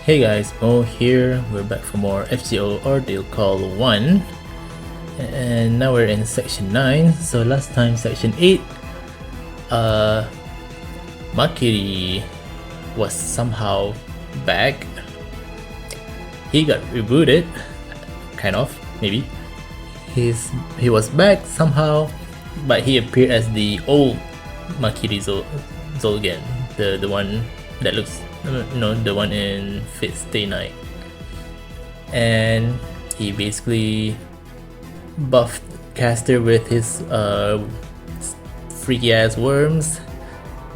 Hey guys, Mo here. We're back for more FGO Ordeal Call 1. And now we're in section 9. So last time, section 8, Makiri was somehow back. He got rebooted, kind of, maybe. He was back somehow, but he appeared as the old Makiri Zolgan, the one that looks, no, the one in Fate Stay Night. And he basically buffed caster with his freaky ass worms.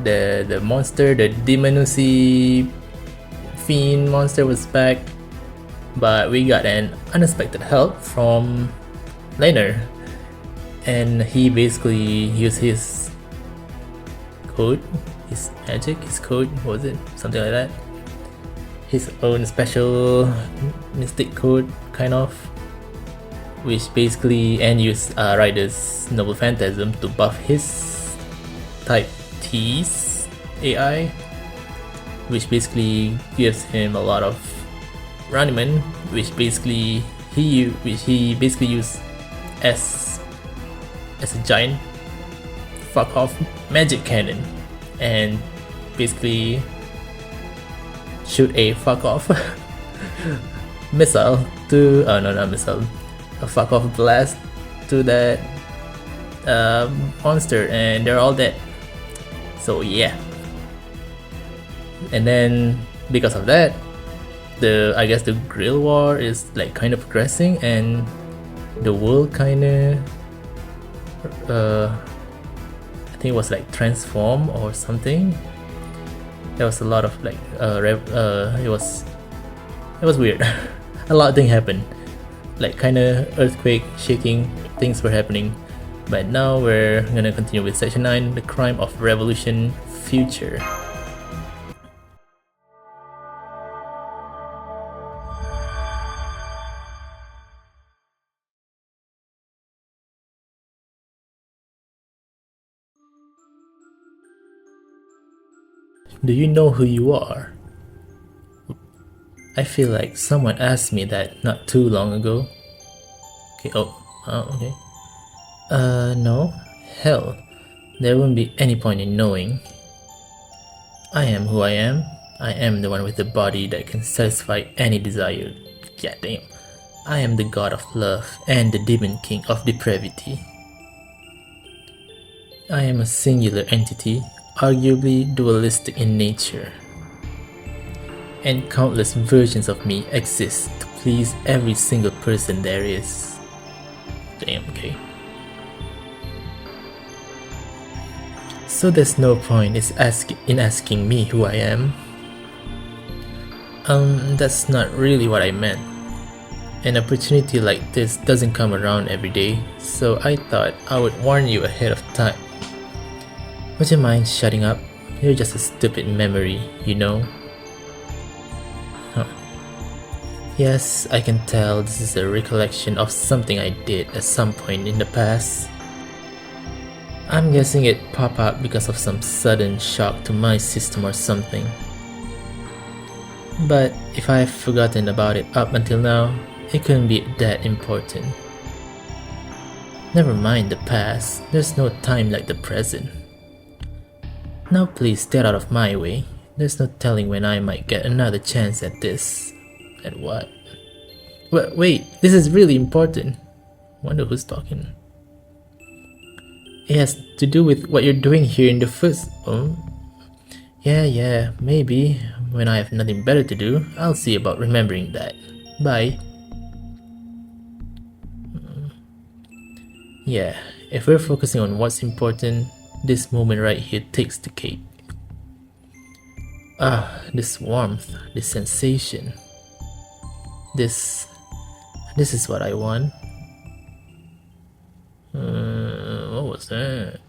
The monster, the Demonusi fiend monster was back, but we got an unexpected help from Laner, and he basically used his code, his magic, his code, what was it? Something like that. His own special mystic code, kind of, which basically, and use Rider's Noble Phantasm to buff his type T's AI, which basically gives him a lot of Runnyman, which he basically used as a giant fuck off magic cannon, and basically shoot a fuck off missile to a fuck off blast to that monster, and they're all dead. So yeah, and then because of that, I guess the Grail War is like kind of progressing, and the world kind of I think it was like transform or something. There was a lot of like it was weird. A lot of things happened, like kind of earthquake, shaking, things were happening. But now we're gonna continue with section 9, the crime of revolution future. Do you know who you are? I feel like someone asked me that not too long ago. Okay, okay. No. Hell, there won't be any point in knowing. I am who I am. I am the one with the body that can satisfy any desire. God damn. I am the god of love and the demon king of depravity. I am a singular entity, arguably dualistic in nature, and countless versions of me exist to please every single person there is. Damn, okay. So there's no point in asking me who I am. That's not really what I meant. An opportunity like this doesn't come around every day, so I thought I would warn you ahead of time. Would you mind shutting up? You're just a stupid memory, you know? Huh. Yes, I can tell this is a recollection of something I did at some point in the past. I'm guessing it popped up because of some sudden shock to my system or something. But if I've forgotten about it up until now, it couldn't be that important. Never mind the past, there's no time like the present. Now please get out of my way. There's no telling when I might get another chance at this. At what? Wait, this is really important. Wonder who's talking. It has to do with what you're doing here in the first... Oh? Yeah, maybe. When I have nothing better to do, I'll see about remembering that. Bye. Yeah, if we're focusing on what's important, this moment right here takes the cake. This warmth, this sensation. This is what I want. What was that?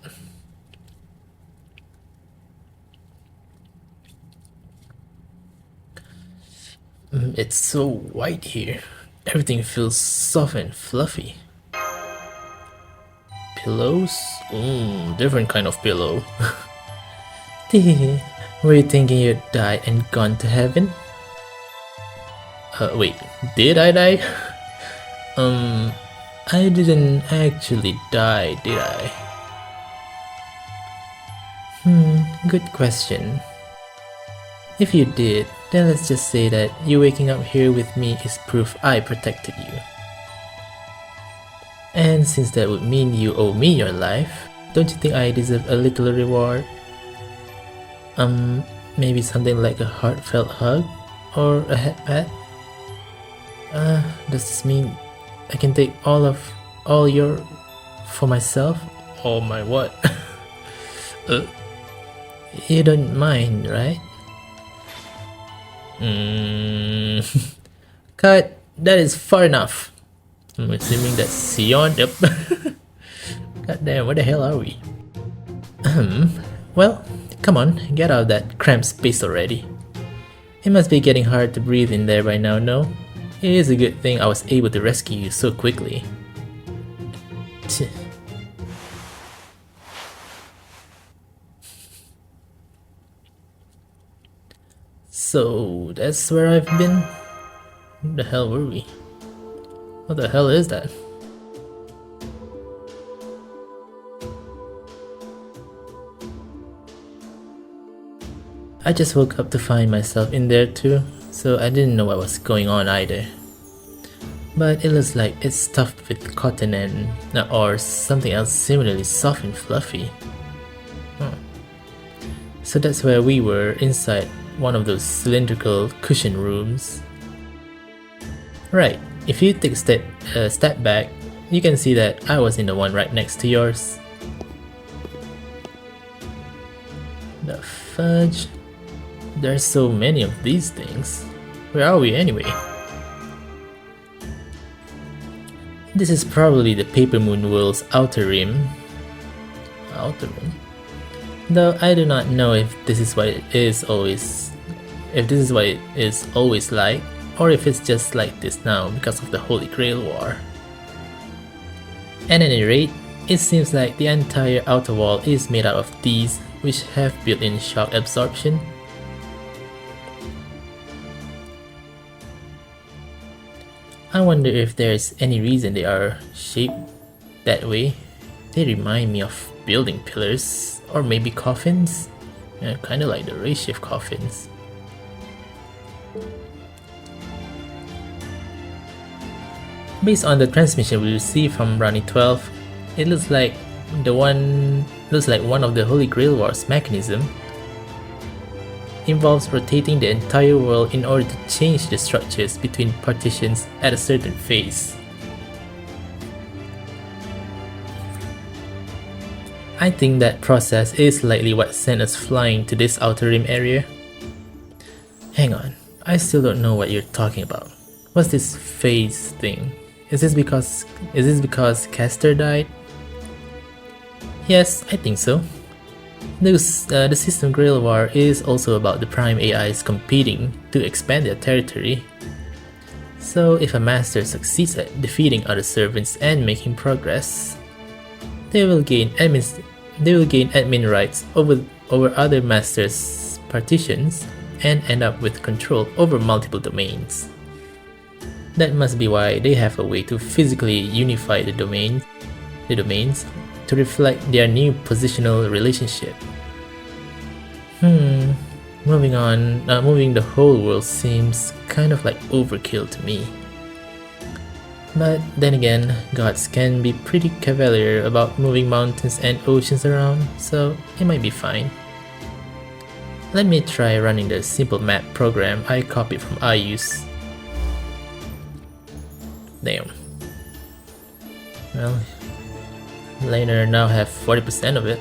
It's so white here. Everything feels soft and fluffy. Pillows? Different kind of pillow. Were you thinking you'd die and gone to heaven? Wait, did I die? I didn't actually die, did I? Good question. If you did, then let's just say that you waking up here with me is proof I protected you. And since that would mean you owe me your life, don't you think I deserve a little reward? Maybe something like a heartfelt hug? Or a head pat? Does this mean I can take all your for myself? Oh my what? You don't mind, right? Cut. That is far enough. I'm assuming that's Sion. Yep. God damn, where the hell are we? Well, come on, get out of that cramped space already. It must be getting hard to breathe in there by now, no? It is a good thing I was able to rescue you so quickly. Tch. So, that's where I've been? Where the hell were we? What the hell is that? I just woke up to find myself in there too, so I didn't know what was going on either. But it looks like it's stuffed with cotton and or something else similarly soft and fluffy. So that's where we were, inside one of those cylindrical cushion rooms. Right, if you take a step back, you can see that I was in the one right next to yours. The fudge. There's so many of these things. Where are we anyway? This is probably the Paper Moon World's outer rim. Outer rim? Though I do not know if this is what it is always like, or if it's just like this now because of the Holy Grail War. At any rate, it seems like the entire outer wall is made out of these, which have built-in shock absorption. I wonder if there's any reason they are shaped that way. They remind me of building pillars, or maybe coffins. Kinda like the ray shift coffins. Based on the transmission we received from Brownie 12, it looks like one of the Holy Grail War's mechanism involves rotating the entire world in order to change the structures between partitions at a certain phase. I think that process is likely what sent us flying to this outer rim area. Hang on, I still don't know what you're talking about. What's this phase thing? Is this because Castor died? Yes, I think so. The system Grail War is also about the Prime AIs competing to expand their territory. So if a master succeeds at defeating other servants and making progress, they will gain admin rights over other masters' partitions and end up with control over multiple domains. That must be why they have a way to physically unify the domains to reflect their new positional relationship. Moving on, moving the whole world seems kind of like overkill to me. But then again, gods can be pretty cavalier about moving mountains and oceans around, so it might be fine. Let me try running the simple map program I copied from iUse. Damn. Well, Laner now have 40% of it.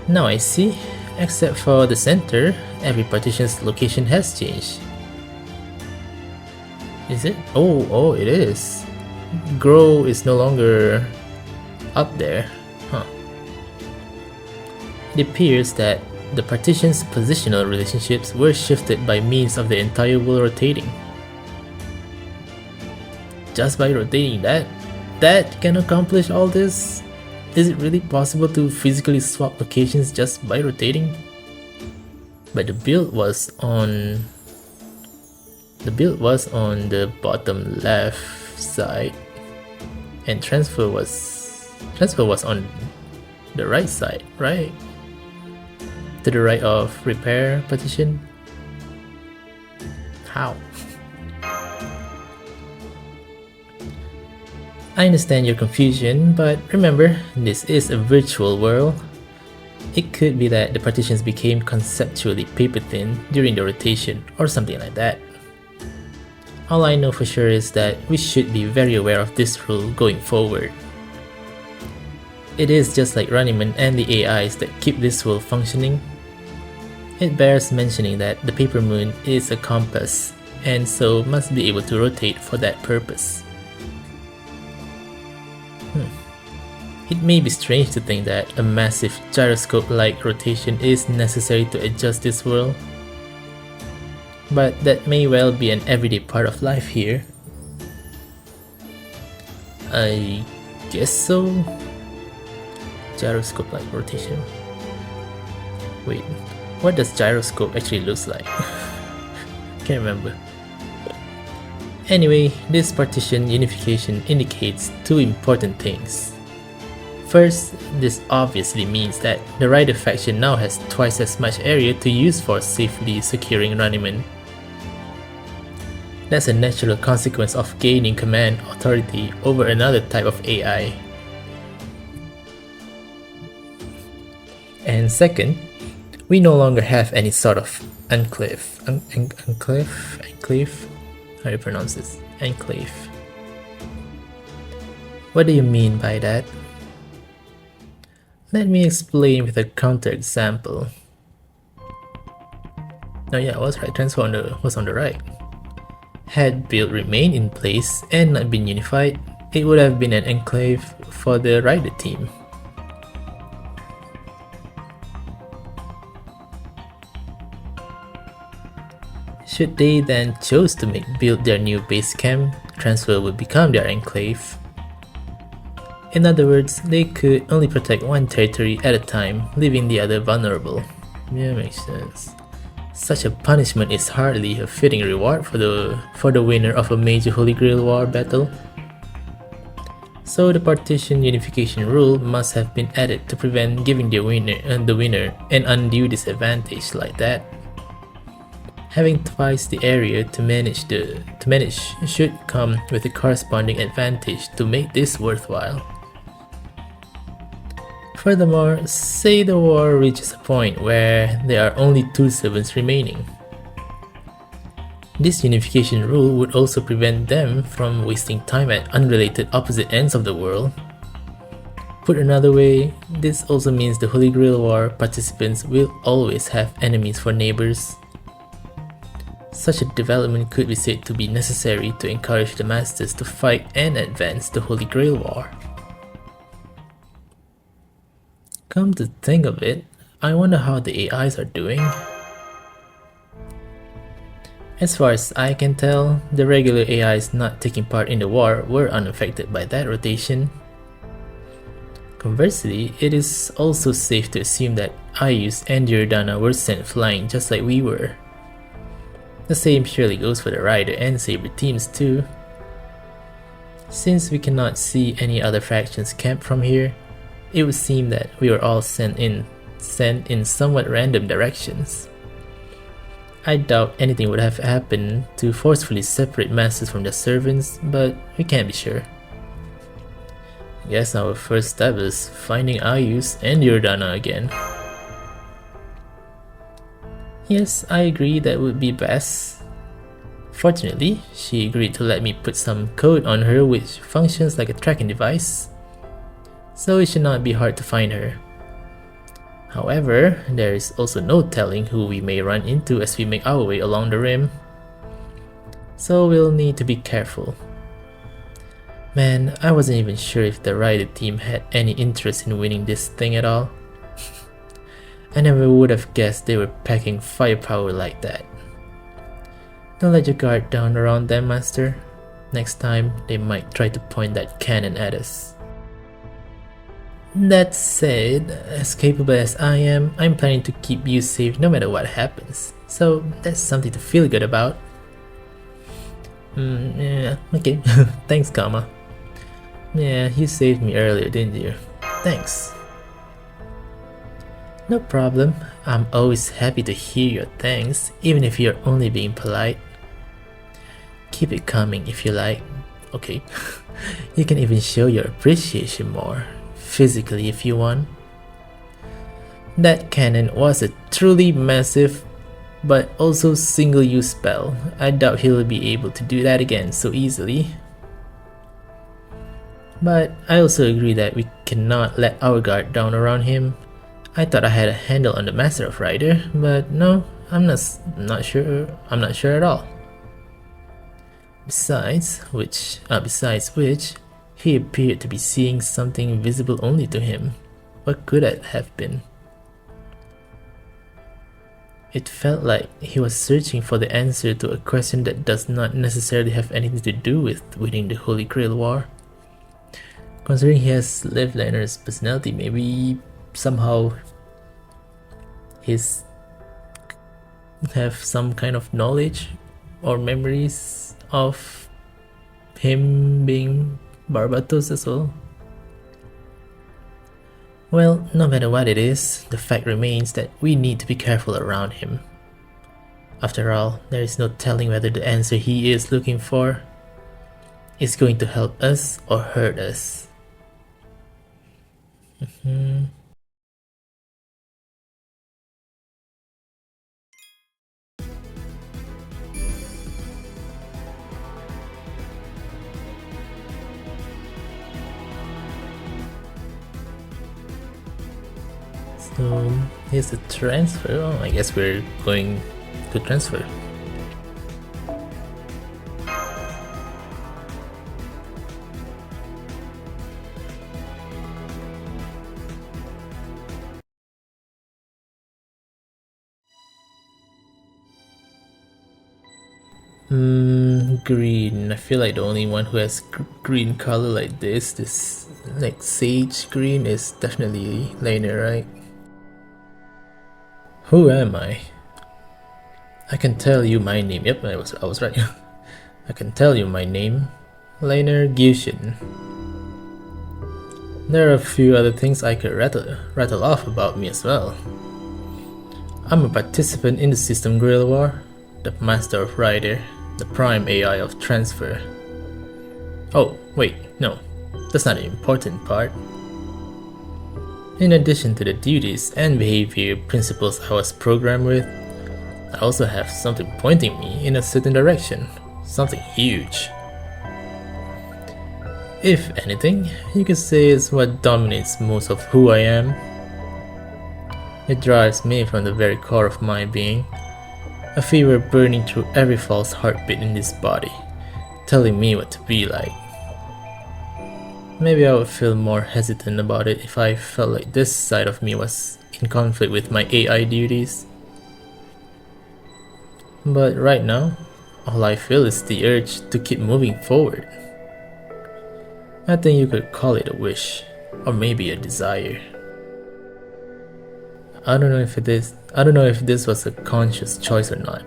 Now I see, except for the center, every partition's location has changed. Is it? Oh, it is. Grow is no longer up there. Huh. It appears that the partition's positional relationships were shifted by means of the entire world rotating. Just by rotating that can accomplish all this? Is it really possible to physically swap locations just by rotating? But the build was on The build was on the bottom left side, and transfer was on the right side, right? To the right of repair partition. How? I understand your confusion, but remember, this is a virtual world. It could be that the partitions became conceptually paper thin during the rotation or something like that. All I know for sure is that we should be very aware of this rule going forward. It is just like Runnyman and the AIs that keep this world functioning. It bears mentioning that the paper moon is a compass and so must be able to rotate for that purpose. It may be strange to think that a massive gyroscope-like rotation is necessary to adjust this world, but that may well be an everyday part of life here. I guess so. Gyroscope-like rotation. Wait, what does gyroscope actually looks like? Can't remember. Anyway, this partition unification indicates two important things. First, this obviously means that the Rider faction now has twice as much area to use for safely securing Runnyman. That's a natural consequence of gaining command authority over another type of AI. And second, we no longer have any sort of enclave. Enclave? How do you pronounce this? Enclave. What do you mean by that? Let me explain with a counterexample. Oh yeah, I was right, transfer was on the right. Had build remained in place and not been unified, it would have been an enclave for the Rider team. Should they then choose to make build their new base camp, transfer would become their enclave. In other words, they could only protect one territory at a time, leaving the other vulnerable. Yeah, makes sense. Such a punishment is hardly a fitting reward for the winner of a major Holy Grail War battle. So the partition unification rule must have been added to prevent giving the winner an undue disadvantage like that. Having twice the area to manage should come with a corresponding advantage to make this worthwhile. Furthermore, say the war reaches a point where there are only 2 servants remaining. This unification rule would also prevent them from wasting time at unrelated opposite ends of the world. Put another way, this also means the Holy Grail War participants will always have enemies for neighbors. Such a development could be said to be necessary to encourage the masters to fight and advance the Holy Grail War. Come to think of it, I wonder how the AIs are doing. As far as I can tell, the regular AIs not taking part in the war were unaffected by that rotation. Conversely, it is also safe to assume that Ayus and Yordana were sent flying just like we were. The same surely goes for the Rider and Saber teams too. Since we cannot see any other factions camp from here, it would seem that we were all sent in somewhat random directions. I doubt anything would have happened to forcefully separate masters from their servants, but we can't be sure. I guess our first step is finding Ayus and Yordana again. Yes, I agree that would be best. Fortunately, she agreed to let me put some code on her which functions like a tracking device, so it should not be hard to find her. However, there is also no telling who we may run into as we make our way along the rim, so we'll need to be careful. Man, I wasn't even sure if the Rider team had any interest in winning this thing at all. I never would have guessed they were packing firepower like that. Don't let your guard down around them, Master. Next time, they might try to point that cannon at us. That said, as capable as I am, I'm planning to keep you safe no matter what happens, so that's something to feel good about. Yeah, okay. Thanks, Kama. Yeah, you saved me earlier, didn't you? Thanks. No problem. I'm always happy to hear your thanks, even if you're only being polite. Keep it coming if you like. Okay. You can even show your appreciation more, physically if you want. That cannon was a truly massive but also single-use spell. I doubt he'll be able to do that again so easily. But I also agree that we cannot let our guard down around him. I thought I had a handle on the Master of Rider, but no, I'm not sure at all. Besides which, he appeared to be seeing something visible only to him. What could it have been? It felt like he was searching for the answer to a question that does not necessarily have anything to do with winning the Holy Grail War. Considering he has Liv Lainer's personality, maybe somehow he's have some kind of knowledge or memories of him being Barbatos as well. Well, no matter what it is, the fact remains that we need to be careful around him. After all, there is no telling whether the answer he is looking for is going to help us or hurt us. So here's the transfer. Oh, I guess we're going to transfer. Green. I feel like the only one who has green color like this like sage green is definitely Laner, right? Who am I? I can tell you my name. Yep, I was right. I can tell you my name. Laner Gyushin. There are a few other things I could rattle off about me as well. I'm a participant in the system Grail War, the Master of Rider, the prime AI of transfer. Oh, wait, no, that's not the important part. In addition to the duties and behavior principles I was programmed with, I also have something pointing me in a certain direction, something huge. If anything, you could say it's what dominates most of who I am. It drives me from the very core of my being, a fever burning through every false heartbeat in this body, telling me what to be like. Maybe I would feel more hesitant about it if I felt like this side of me was in conflict with my AI duties. But right now, all I feel is the urge to keep moving forward. I think you could call it a wish, or maybe a desire. I don't know if this was a conscious choice or not,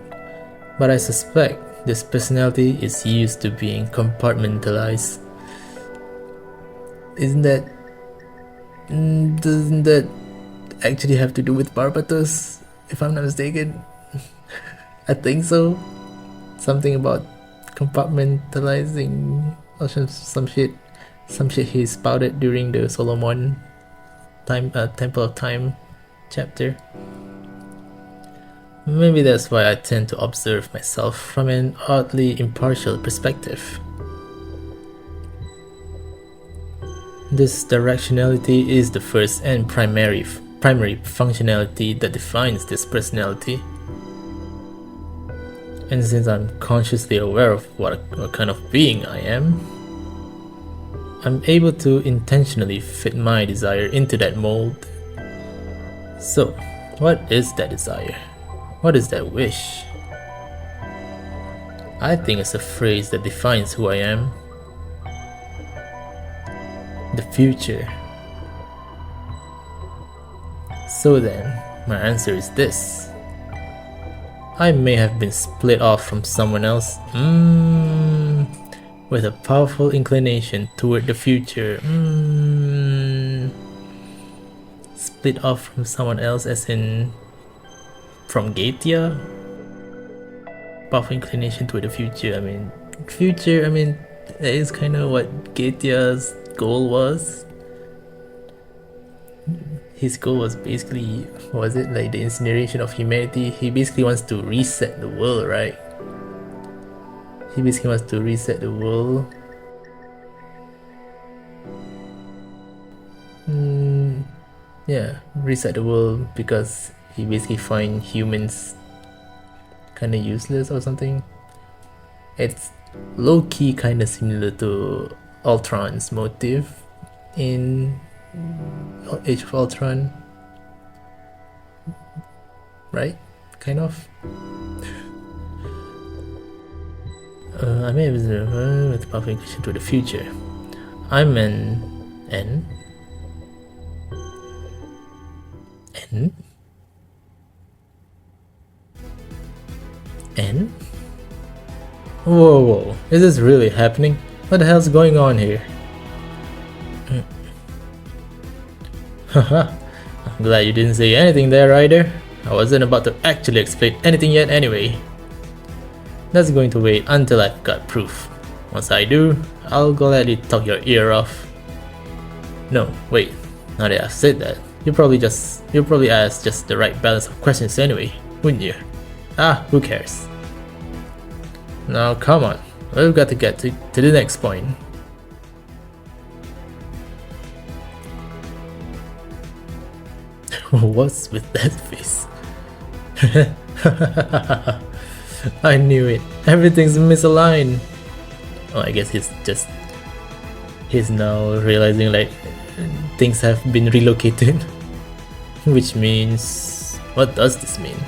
but I suspect this personality is used to being compartmentalized. Doesn't that actually have to do with Barbatos, if I'm not mistaken? I think so. Something about compartmentalizing or some shit he spouted during the Solomon Temple of Time chapter. Maybe that's why I tend to observe myself from an oddly impartial perspective. This directionality is the first and primary functionality that defines this personality. And since I'm consciously aware of what kind of being I am, I'm able to intentionally fit my desire into that mold. So, what is that desire? What is that wish? I think it's a phrase that defines who I am. The future. So then, my answer is this. I may have been split off from someone else. With a powerful inclination toward the future. Split off from someone else as in from Gatia? Powerful inclination toward the future. I mean, that is kind of what Gatia's goal was. His goal was basically, was it like the incineration of humanity? He basically wants to reset the world, right? He basically wants to reset the world. Yeah, reset the world because he basically finds humans kind of useless or something. It's low-key kind of similar to Ultron's motive in Age of Ultron, right? Kind of. I may have been with powerful inclination to the future. I'm an N. Whoa, is this really happening? What the hell's going on here? Haha, I'm glad you didn't say anything there, Ryder. I wasn't about to actually explain anything yet anyway. That's going to wait until I've got proof. Once I do, I'll gladly talk your ear off. No, wait, now that I've said that, you'll probably ask just the right balance of questions anyway, wouldn't you? Ah, who cares? Now come on, we've got to get to the next point. What's with that face? I knew it. Everything's misaligned. Oh, I guess he's now realizing like things have been relocated. Which means, what does this mean?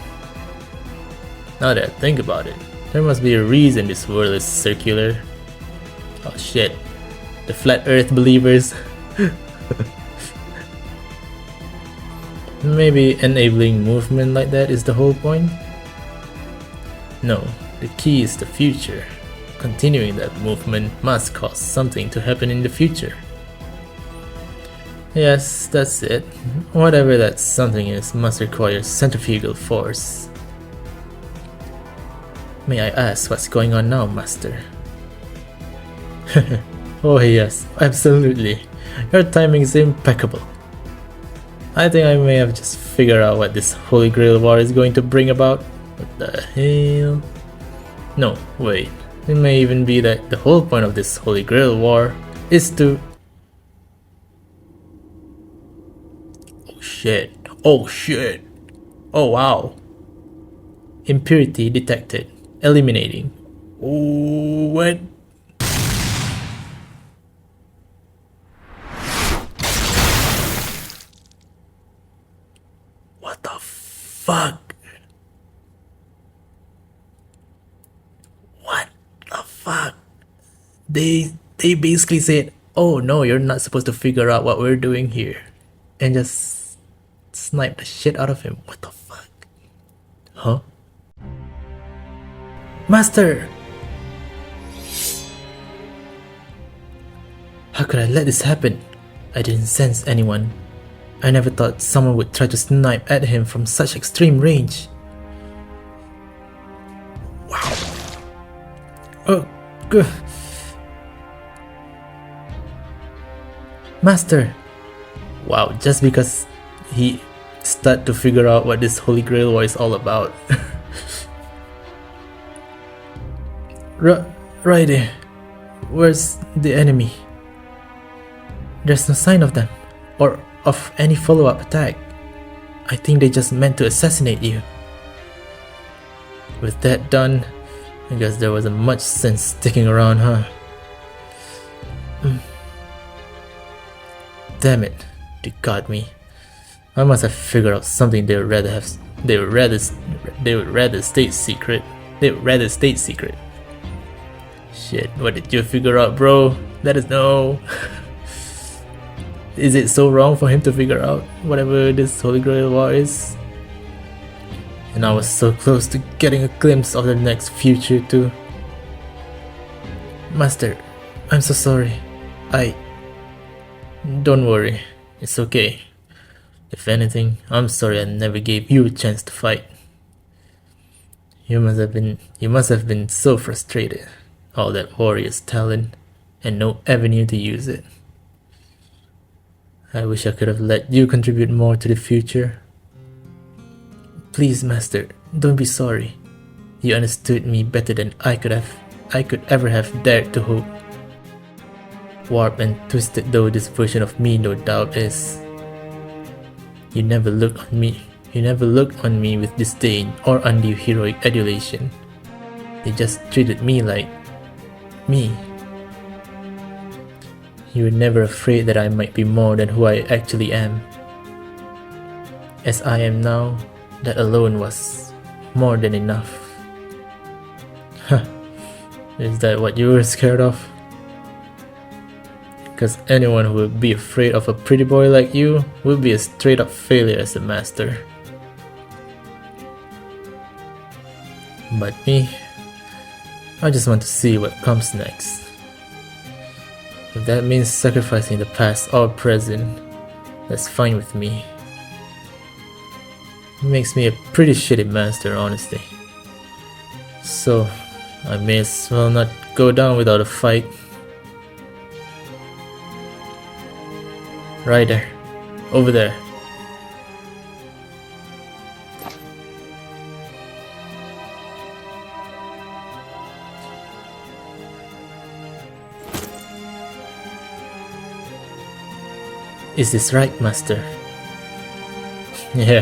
Now that I think about it, there must be a reason this world is circular. Oh shit, the flat earth believers. Maybe enabling movement like that is the whole point? No, the key is the future. Continuing that movement must cause something to happen in the future. Yes, that's it. Whatever that something is must require centrifugal force. May I ask what's going on now, Master? Oh yes, absolutely. Your timing is impeccable. I think I may have just figured out what this Holy Grail War is going to bring about. What the hell? No, wait. It may even be that the whole point of this Holy Grail War is to... Oh shit. Oh shit. Oh wow. Impurity detected. Eliminating. Oh, what? What the fuck? What the fuck? They basically said, oh no, you're not supposed to figure out what we're doing here. And just snipe the shit out of him. What the fuck? Huh? Master! How could I let this happen? I didn't sense anyone. I never thought someone would try to snipe at him from such extreme range. Wow. Oh, good. Master! Wow, just because he started to figure out what this Holy Grail War is all about. Right there. Where's the enemy? There's no sign of them, or of any follow-up attack. I think they just meant to assassinate you. With that done, I guess there wasn't much sense sticking around, huh? Damn it, they got me. I must have figured out something they would rather stay secret. Shit, what did you figure out, bro? Let us know. Is it so wrong for him to figure out whatever this Holy Grail War is? and I was so close to getting a glimpse of the next future too. Master, I'm so sorry. Don't worry, it's okay. If anything, I'm sorry I never gave you a chance to fight. You must have been so frustrated. All that warrior's talent and no avenue to use it. I wish I could have let you contribute more to the future. Please, Master, don't be sorry. You understood me better than I could ever have dared to hope. Warped and twisted though this version of me no doubt is, you never looked on me with disdain or undue heroic adulation. You just treated me like me. You were never afraid that I might be more than who I actually am. As I am now, that alone was more than enough. Is that what you were scared of? Because anyone who would be afraid of a pretty boy like you would be a straight up failure as a master. But me, I just want to see what comes next. If that means sacrificing the past or present, that's fine with me. It makes me a pretty shitty master, honestly. So, I may as well not go down without a fight. Right there. Over there. Is this right, Master? Yeah,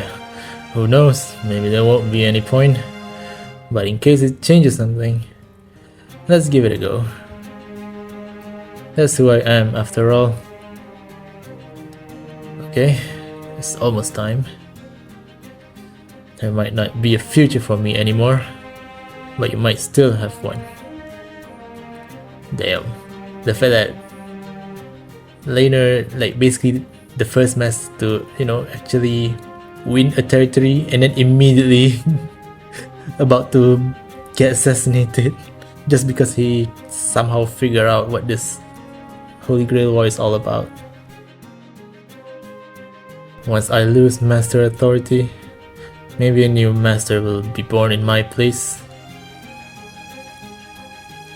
who knows, maybe there won't be any point. But in case it changes something, let's give it a go. That's who I am after all. Okay, it's almost time. There might not be a future for me anymore, but you might still have one. Damn, the fact that Laner, like basically the first master to, actually win a territory and then immediately about to get assassinated just because he somehow figured out what this Holy Grail War is all about. Once I lose master authority, maybe a new master will be born in my place.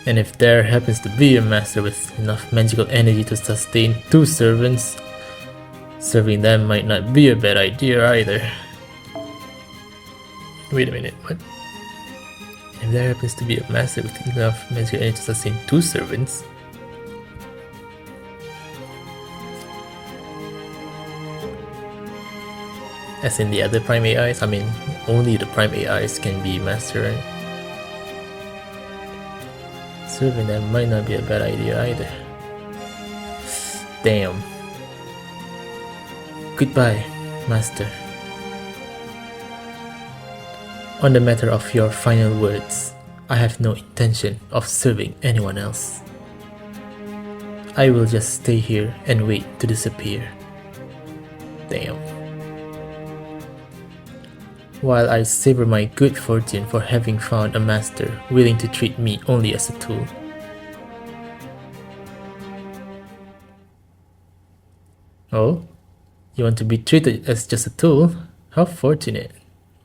And if there happens to be a master with enough magical energy to sustain 2 servants, serving them might not be a bad idea either. Wait a minute, what? If there happens to be a master with enough magical energy to sustain 2 servants? As in the other Prime AIs? I mean, only the Prime AIs can be master, right? Serving them might not be a bad idea either. Damn. Goodbye, Master. On the matter of your final words, I have no intention of serving anyone else. I will just stay here and wait to disappear. Damn. While I savor my good fortune for having found a master willing to treat me only as a tool. Oh? You want to be treated as just a tool? How fortunate.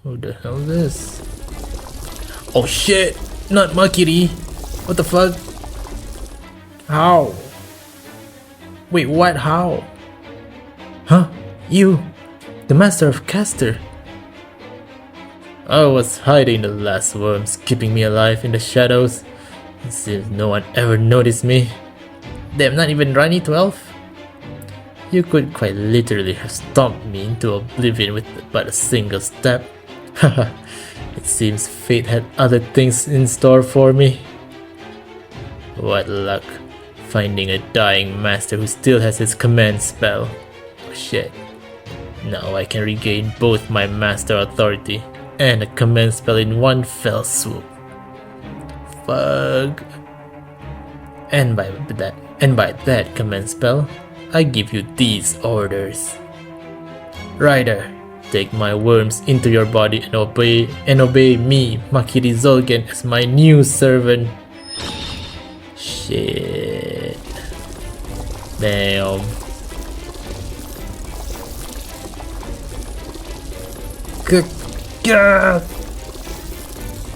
Who the hell is this? Oh shit! Not Mercury! What the fuck? How? Wait, what? How? Huh? You! The master of Caster! I was hiding the last worms, keeping me alive in the shadows. It seems no one ever noticed me. Damn, not even Rani 12? You could quite literally have stomped me into oblivion with but a single step. Haha, it seems fate had other things in store for me. What luck, finding a dying master who still has his command spell. Oh shit. Now I can regain both my master authority and a command spell in one fell swoop. Fuck. And by that command spell, I give you these orders. Rider, take my worms into your body and obey me, Makiri Zolgen, as my new servant. Shit. Damn.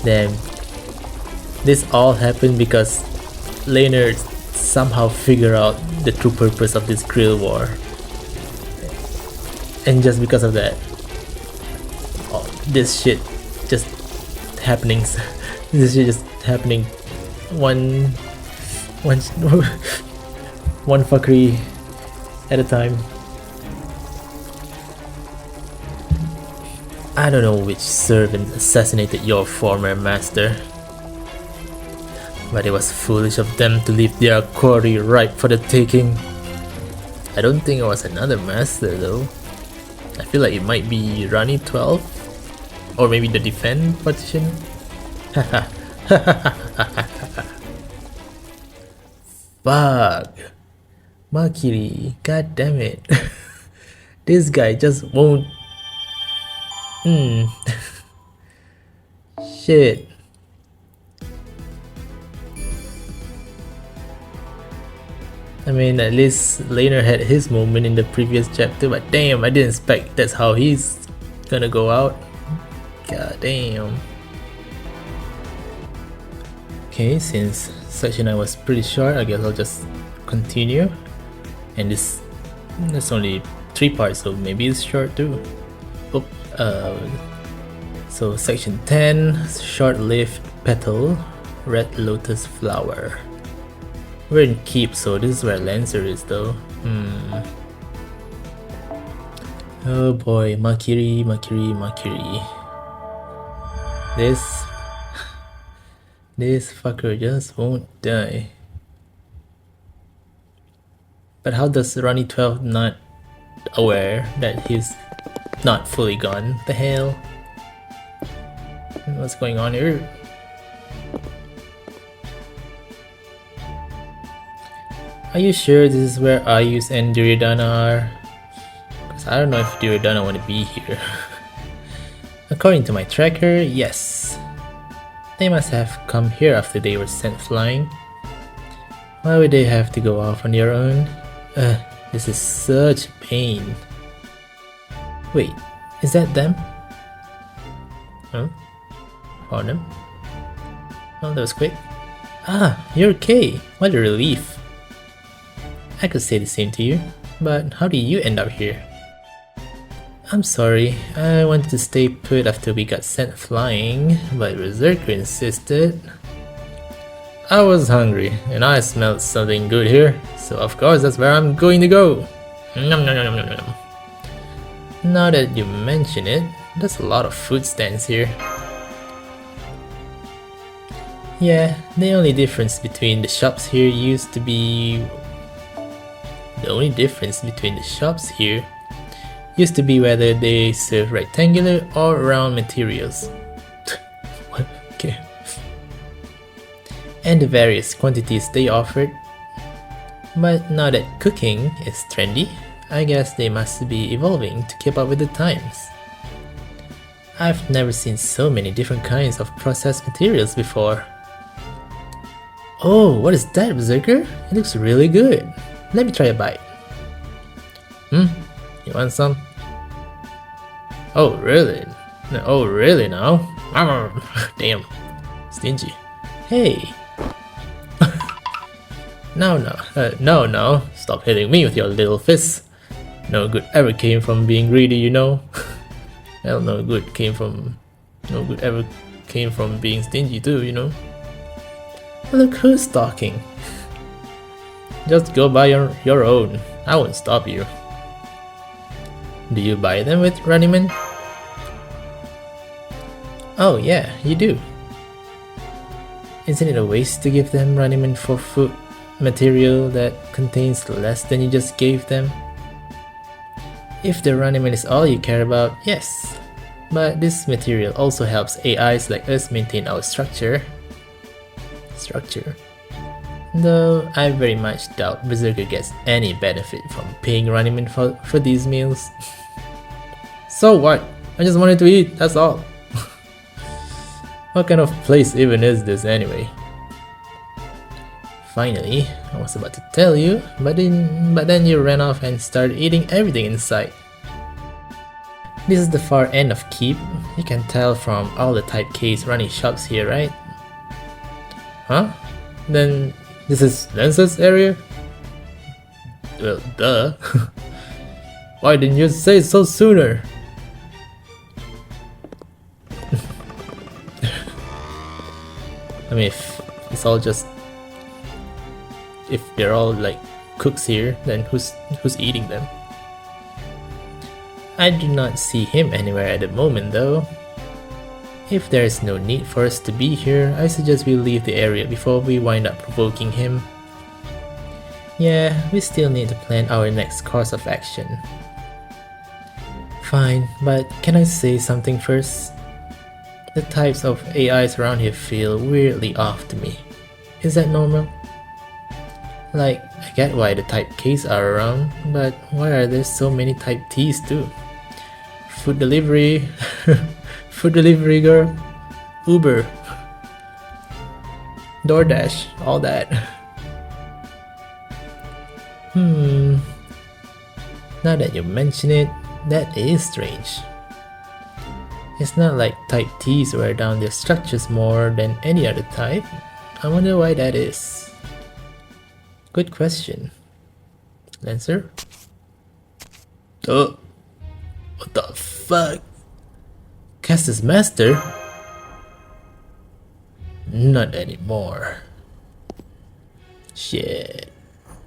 Damn. This all happened because laners somehow figure out the true purpose of this Grail War. And just because of that, oh, this shit just happening. This shit just happening one fuckery at a time. I don't know which servant assassinated your former master, but it was foolish of them to leave their quarry ripe for the taking. I don't think it was another master though. I feel like it might be Rani 12, or maybe the defend partition. Fuck, Makiri, god damn it. This guy just won't. Shit. I mean, at least Laner had his moment in the previous chapter, but damn, I didn't expect that's how he's gonna go out. God damn. Okay, since section 9 was pretty short, I guess I'll just continue. And there's only 3 parts, so maybe it's short too. So section 10, short-lived petal, red lotus flower. We're in Keep, so this is where Lancer is though. Oh boy, Makiri. This fucker just won't die. But how does Rani 12 not aware that he's not fully gone? The hell? What's going on here? Are you sure this is where Ayus and Duryodhana are? Because I don't know if Duryodhana want to be here. According to my tracker, yes. They must have come here after they were sent flying. Why would they have to go off on their own? This is such pain. Wait, is that them? Huh? Found them? Oh, that was quick. Ah, you're okay. What a relief. I could say the same to you, but how did you end up here? I'm sorry, I wanted to stay put after we got sent flying, but Berserker insisted. I was hungry, and I smelled something good here, so of course that's where I'm going to go. Nom nom nom nom nom. Now that you mention it, there's a lot of food stands here. Yeah, the only difference between the shops here used to be whether they serve rectangular or round materials. What? Okay. And the various quantities they offered. But now that cooking is trendy, I guess they must be evolving to keep up with the times. I've never seen so many different kinds of processed materials before. Oh, what is that, Berserker? It looks really good. Let me try a bite. You want some? Oh, really? Oh, really now? Damn. Stingy. Hey! No. Stop hitting me with your little fists. No good ever came from being greedy, you know. Hell, no good ever came from being stingy too, you know. Look who's talking. Just go buy your own. I won't stop you. Do you buy them with Runnyman? Oh yeah, you do. Isn't it a waste to give them Runnyman for food material that contains less than you just gave them? If the Runnyman is all you care about, yes. But this material also helps AIs like us maintain our structure. Though I very much doubt Berserker gets any benefit from paying Runnyman for these meals. So what? I just wanted to eat, that's all. What kind of place even is this anyway? Finally, I was about to tell you, but then you ran off and started eating everything in sight. This is the far end of Keep. You can tell from all the Type K's running shops here, right? Huh? Then this is Lance's area? Well, duh. Why didn't you say so sooner? I mean, if it's all just... if they're all like cooks here, then who's eating them? I do not see him anywhere at the moment though. If there is no need for us to be here, I suggest we leave the area before we wind up provoking him. Yeah, we still need to plan our next course of action. Fine, but can I say something first? The types of AIs around here feel weirdly off to me. Is that normal? Like, I get why the Type Ks are around, but why are there so many Type Ts too? Food delivery, food delivery girl, Uber, DoorDash, all that. Now that you mention it, that is strange. It's not like Type Ts wear down their structures more than any other type. I wonder why that is. Good question. Lancer? Oh, what the fuck? Caster's master? Not anymore. Shit.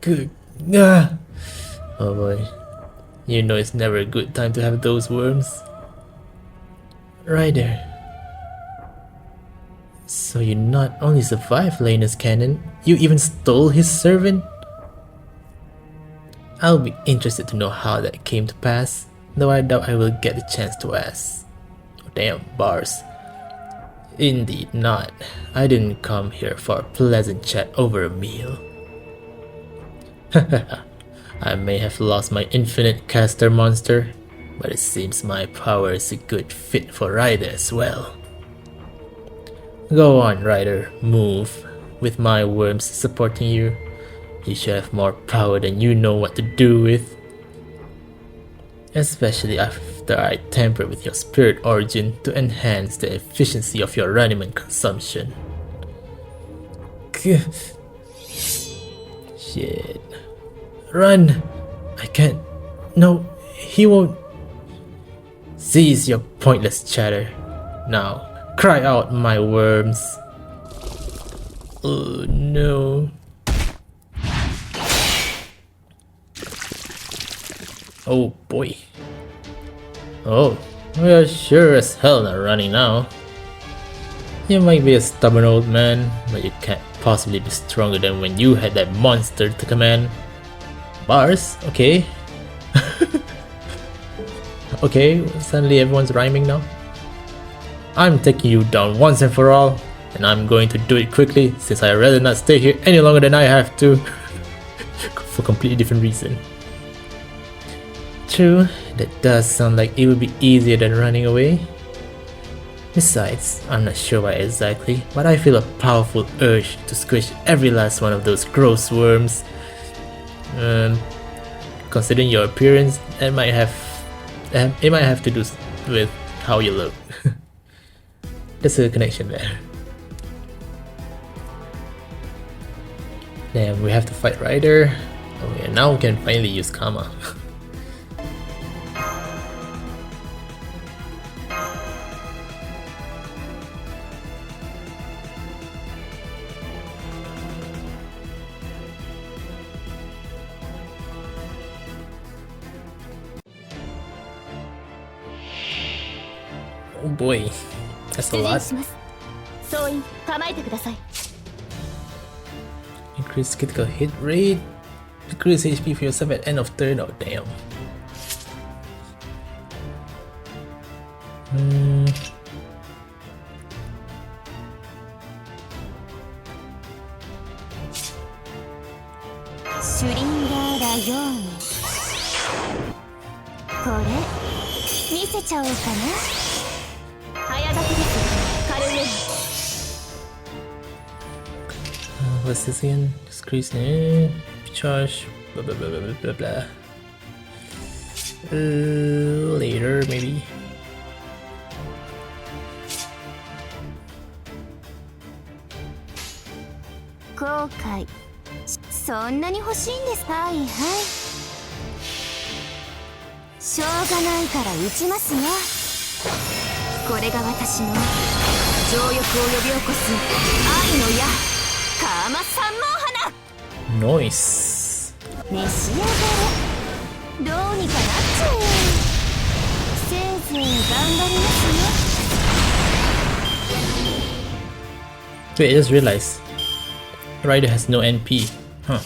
Good. Ah. Oh boy. You know it's never a good time to have those worms. Right there. So you not only survived Lena's cannon, you even stole his servant? I'll be interested to know how that came to pass, though I doubt I will get the chance to ask. Oh, damn, bars. Indeed not. I didn't come here for a pleasant chat over a meal. I may have lost my infinite caster monster, but it seems my power is a good fit for Ryder as well. Go on, Ryder, move. With my worms supporting you, you should have more power than you know what to do with. Especially after I tamper with your spirit origin to enhance the efficiency of your Runnymede consumption. Shit. Run! I can't. No, he won't. Cease your pointless chatter. Now, cry out, my worms. Oh no. Oh boy. Oh, we are sure as hell not running now. You might be a stubborn old man, but you can't possibly be stronger than when you had that monster to command. Bars? Okay. Okay, suddenly everyone's rhyming now. I'm taking you down once and for all, and I'm going to do it quickly since I'd rather not stay here any longer than I have to. For a completely different reason. True, that does sound like it would be easier than running away. Besides, I'm not sure why exactly, but I feel a powerful urge to squish every last one of those gross worms. Considering your appearance, it might have to do with how you look. There's a connection there. Damn, we have to fight Ryder. Oh yeah, now we can finally use Karma. Oh boy, that's a lot. Increase critical hit rate. Decrease HP for yourself at end of turn. Oh damn. せちゃおうかな。早炊きですカルメン。 What's this again? Decrease charge. Blah blah blah blah blah blah. Later maybe. 後悔そんなに欲しいんです。はいはい、しょうがないから打ちますよ。これが私の情欲を呼び起こす愛の矢カーマ三毛花。 Nice. 召し上がれ。どうにかなっちゃえ。せいぜい頑張りますよ。 Wait, I just realized Rider has no NP. Huh.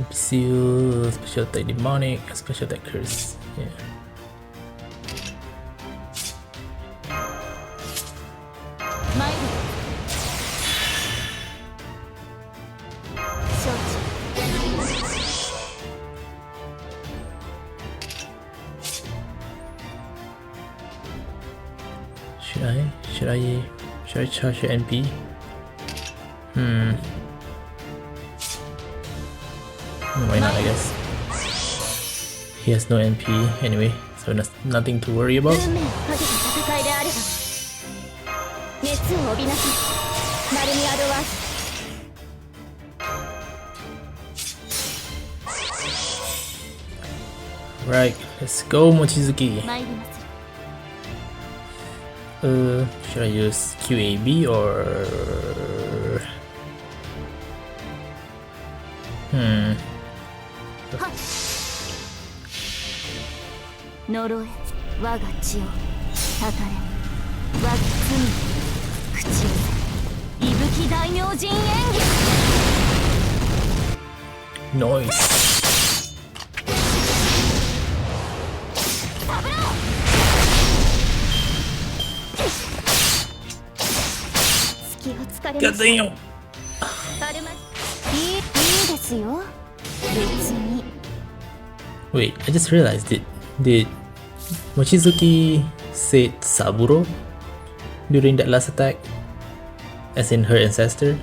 Seal, special attack demonic, special attack curse. Yeah. Should I charge your NP? Why not, I guess. He has no NP anyway, so nothing to worry about. Right, let's go Mochizuki. Should I use QAB or... Nice. God damn. Wait, I just realized did Mochizuki say Saburo during that last attack? As in her ancestor?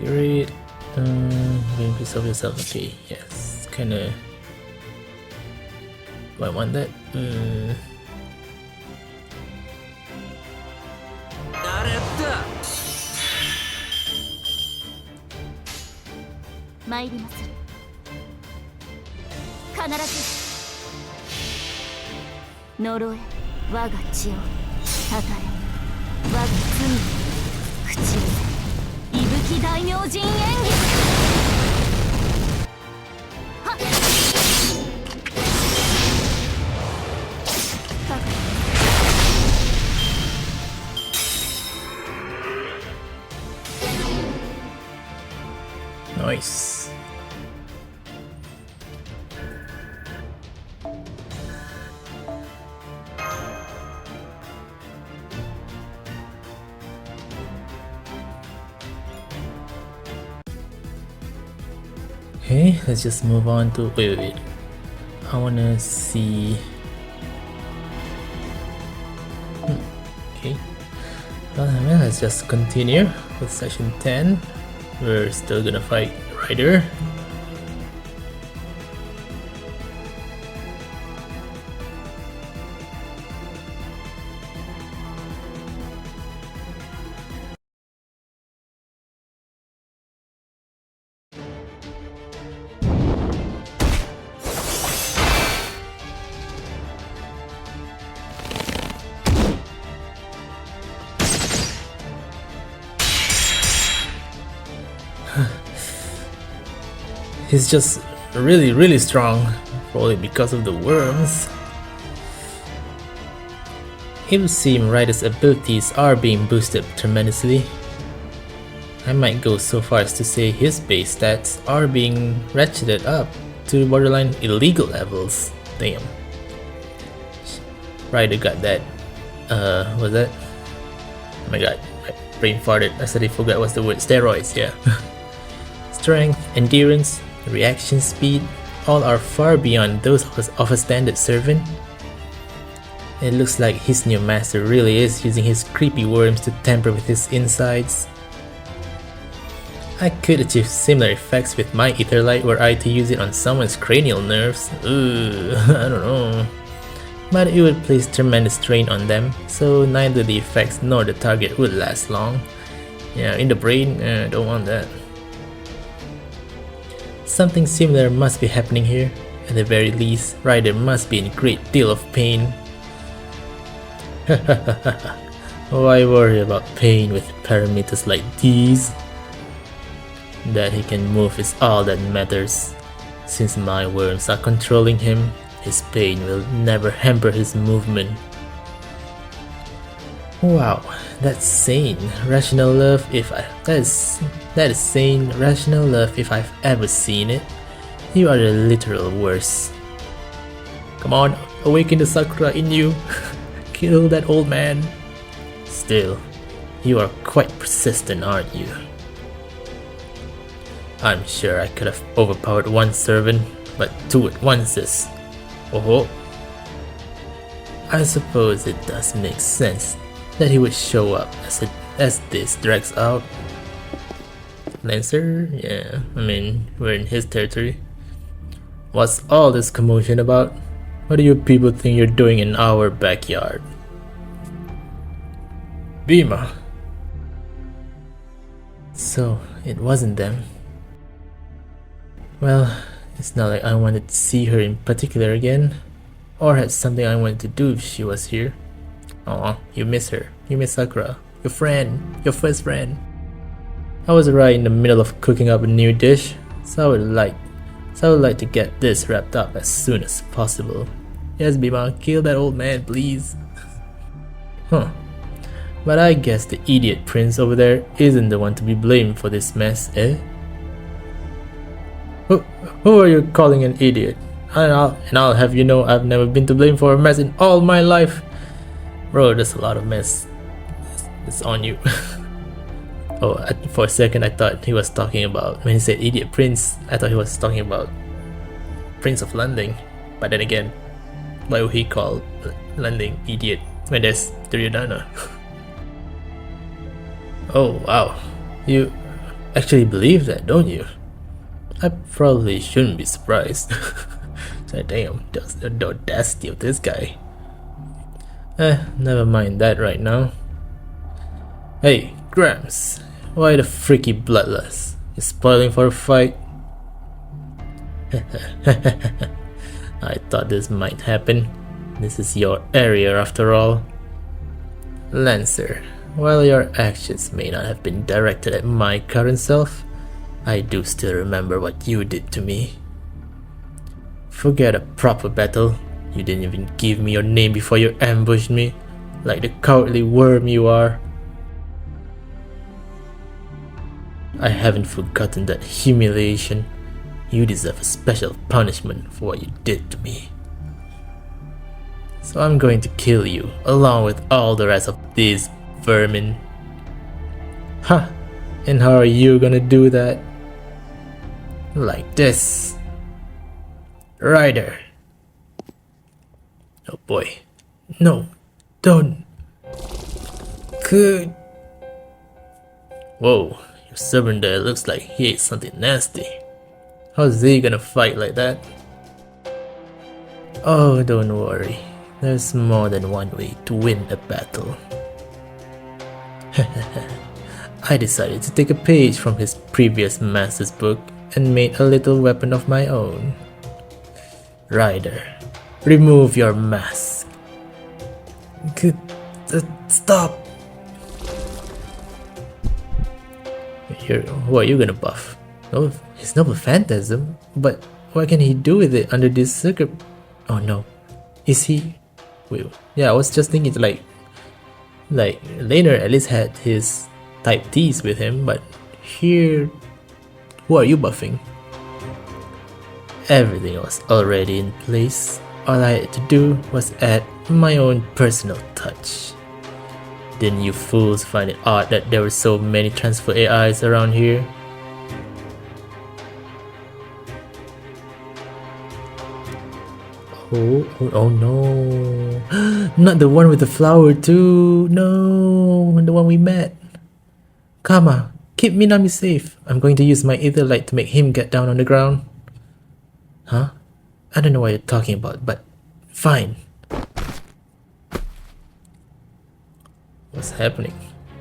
Great. Being piece of yourself. Okay, yes, kinda. Do I want that? Nice. Okay, let's just move on to wait. I wanna see. Okay. Well, let's just continue with section 10. We're still gonna fight Rider. He's just really strong, probably because of the worms. It would seem Rider's abilities are being boosted tremendously. I might go so far as to say his base stats are being ratcheted up to borderline illegal levels. Damn. Rider got that, was that? Oh my god, brain farted. I suddenly forgot what's the word. Steroids, yeah. Strength, endurance, reaction speed, all are far beyond those of a standard servant. It looks like his new master really is using his creepy worms to tamper with his insides. I could achieve similar effects with my Etherlight were I to use it on someone's cranial nerves. Ooh, I don't know. But it would place tremendous strain on them, so neither the effects nor the target would last long. Yeah, in the brain, don't want that. Something similar must be happening here. At the very least, Ryder must be in a great deal of pain. Why worry about pain with parameters like these? That he can move is all that matters. Since my worms are controlling him, his pain will never hamper his movement. Wow, that's sane, rational love that is sane, rational love if I've ever seen it. You are the literal worst. Come on, awaken the Sakura in you. Kill that old man. Still, you are quite persistent, aren't you? I'm sure I could have overpowered one servant, but two at once is... Oh, I suppose it does make sense that he would show up as this drags out. Lancer? Yeah, I mean, we're in his territory. What's all this commotion about? What do you people think you're doing in our backyard? Bima! So, it wasn't them. Well, it's not like I wanted to see her in particular again, or had something I wanted to do if she was here. Aw, you miss her. You miss Sakura. Your friend. Your first friend. I was right in the middle of cooking up a new dish, so I would like to get this wrapped up as soon as possible. Yes, Bima, kill that old man, please. Huh. But I guess the idiot prince over there isn't the one to be blamed for this mess, eh? Who are you calling an idiot? And I'll have you know I've never been to blame for a mess in all my life. Bro, there's a lot of mess. It's on you. Oh, for a second I thought he was talking about, when he said idiot prince, I thought he was talking about Prince of Landing. But then again, why would he call Landing idiot when there's Duryodhana? Oh wow, you actually believe that, don't you? I probably shouldn't be surprised. So damn, the audacity of this guy. Never mind that right now. Hey, Gramps, why the freaky bloodlust? You spoiling for a fight? I thought this might happen. This is your area after all. Lancer, while your actions may not have been directed at my current self, I do still remember what you did to me. Forget a proper battle. You didn't even give me your name before you ambushed me, like the cowardly worm you are. I haven't forgotten that humiliation. You deserve a special punishment for what you did to me. So I'm going to kill you, along with all the rest of these vermin. Huh, and how are you gonna do that? Like this. Ryder. Oh boy. No, don't. Good. Whoa, your servant there looks like he ate something nasty. How's he gonna fight like that? Oh, don't worry. There's more than one way to win a battle. I decided to take a page from his previous master's book and made a little weapon of my own. Ryder, remove your mask. Stop! Who are you gonna buff? Oh, his noble phantasm? But what can he do with it under this circuit? Oh no. Is he? Wait, yeah, I was just thinking like Laner at least had his type Ds with him, but here, who are you buffing? Everything was already in place. All I had to do was add my own personal touch. Didn't you fools find it odd that there were so many transfer AIs around here? Oh no. Not the one with the flower too. No, the one we met. Kama, keep Minami safe. I'm going to use my ether light to make him get down on the ground. Huh? I don't know what you're talking about, but fine. What's happening?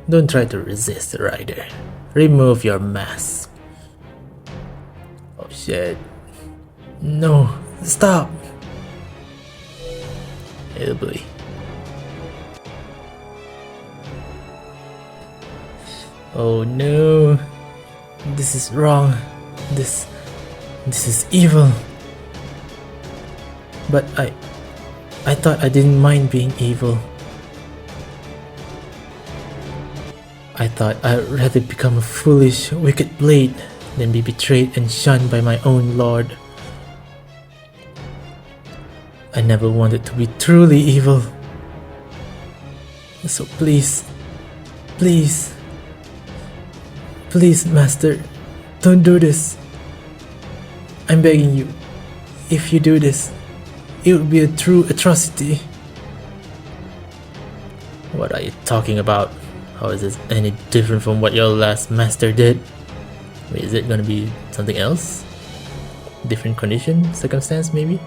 Don't try to resist, Ryder. Remove your mask. Oh shit. No, stop. Oh boy. Oh no. This is wrong. This is evil. But I thought I didn't mind being evil. I thought I'd rather become a foolish, wicked blade than be betrayed and shunned by my own lord. I never wanted to be truly evil. So please, please, please, Master, don't do this. I'm begging you. If you do this, it would be a true atrocity. What are you talking about? How is this any different from what your last master did? Wait, is it gonna be something else? Different condition, circumstance maybe?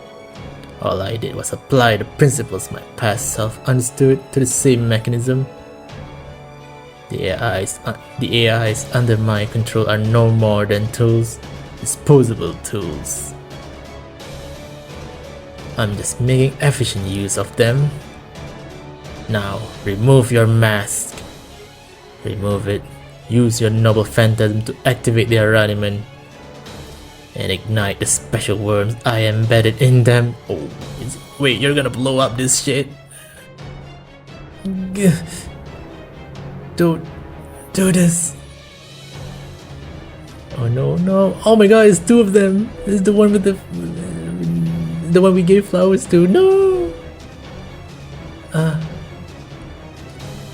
All I did was apply the principles my past self understood to the same mechanism. The AIs under my control are no more than tools, disposable tools. I'm just making efficient use of them. Now, remove your mask. Remove it. Use your noble phantasm to activate their arrangement and ignite the special worms I embedded in them. Oh, wait, you're gonna blow up this shit? Don't do this. Oh no, no. Oh my god, it's two of them. This is the one with the one we gave flowers to. No.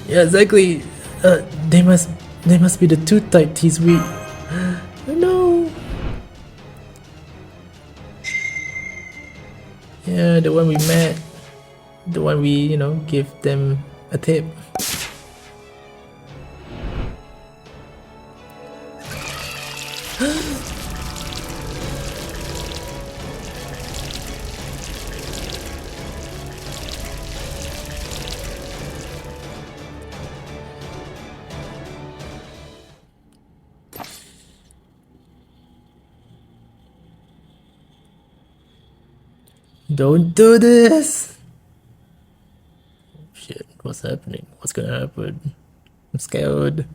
Yeah, exactly. They must be the two type T's we. No. Yeah, the one we met. The one we, gave them a tip. Don't do this! Shit, what's happening? What's gonna happen? I'm scared.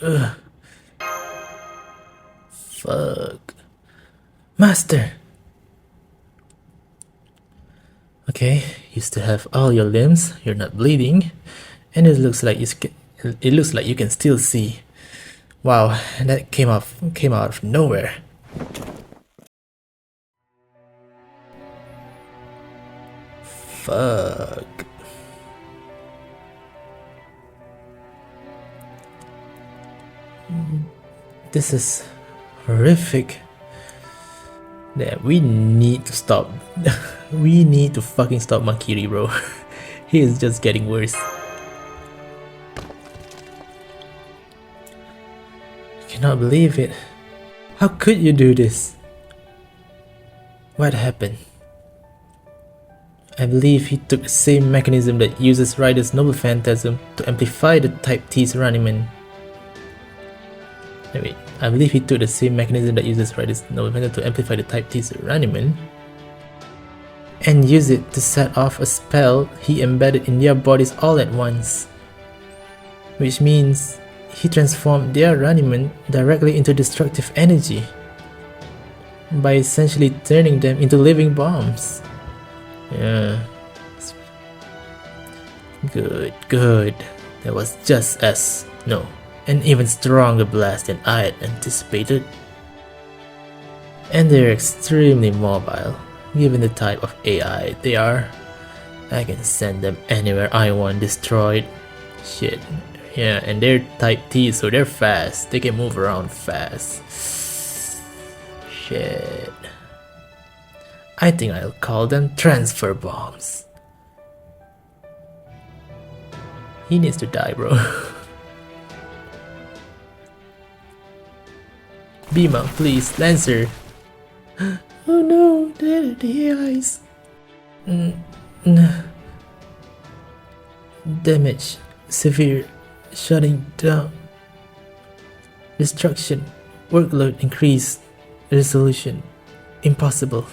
Ugh. Fuck. Master! Okay, you still have all your limbs, you're not bleeding, and it looks like you can still see. Wow, that came out of nowhere. Fuck. This is horrific. Yeah, we need to stop. We need to fucking stop Makiri, bro. He is just getting worse. I cannot believe it. How could you do this? What happened? I believe he took the same mechanism that uses Ryder's noble phantasm to amplify the Type T's arrangement. Wait, I believe he took the same mechanism that uses Ryder's noble phantasm to amplify the Type T's arrangement and use it to set off a spell he embedded in their bodies all at once. Which means he transformed their arrangement directly into destructive energy by essentially turning them into living bombs. Yeah. Good, good. That was just as, no, an even stronger blast than I had anticipated. And they're extremely mobile, given the type of AI they are. I can send them anywhere I want destroyed. Shit. Yeah, and they're type T, so they're fast. They can move around fast. Shit. I think I'll call them transfer bombs. He needs to die, bro. Bima, please, Lancer. Oh no, the AIs. Damage, severe, shutting down. Destruction, workload increased, resolution, impossible.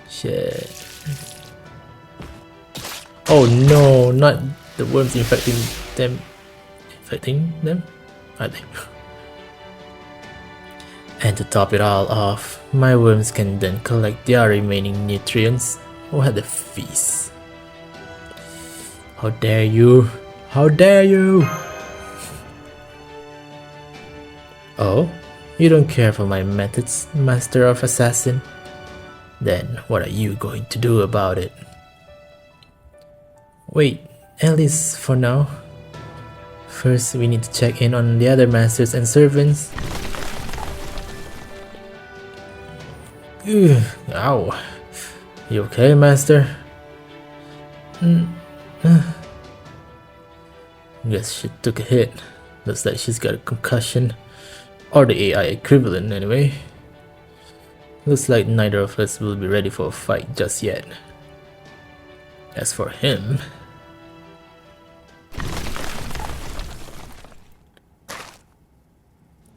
Shit. Oh no, not the worms infecting them. I think. And to top it all off, my worms can then collect their remaining nutrients. What a feast. How dare you? How dare you? Oh? You don't care for my methods, Master of Assassin? Then what are you going to do about it? Wait, at least for now. First, we need to check in on the other masters and servants. Ugh, ow. You okay, Master? Guess she took a hit. Looks like she's got a concussion. Or the AI equivalent, anyway. Looks like neither of us will be ready for a fight just yet. As for him...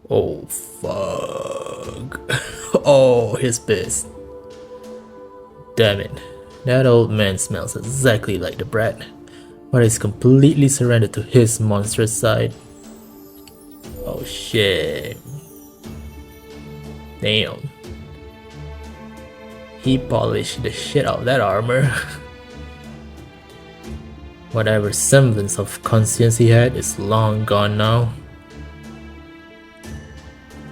Oh, fuck. Oh, he's pissed. Damn it. That old man smells exactly like the brat, but he's completely surrendered to his monstrous side. Oh shit. Damn. He polished the shit out of that armor. Whatever semblance of conscience he had is long gone now.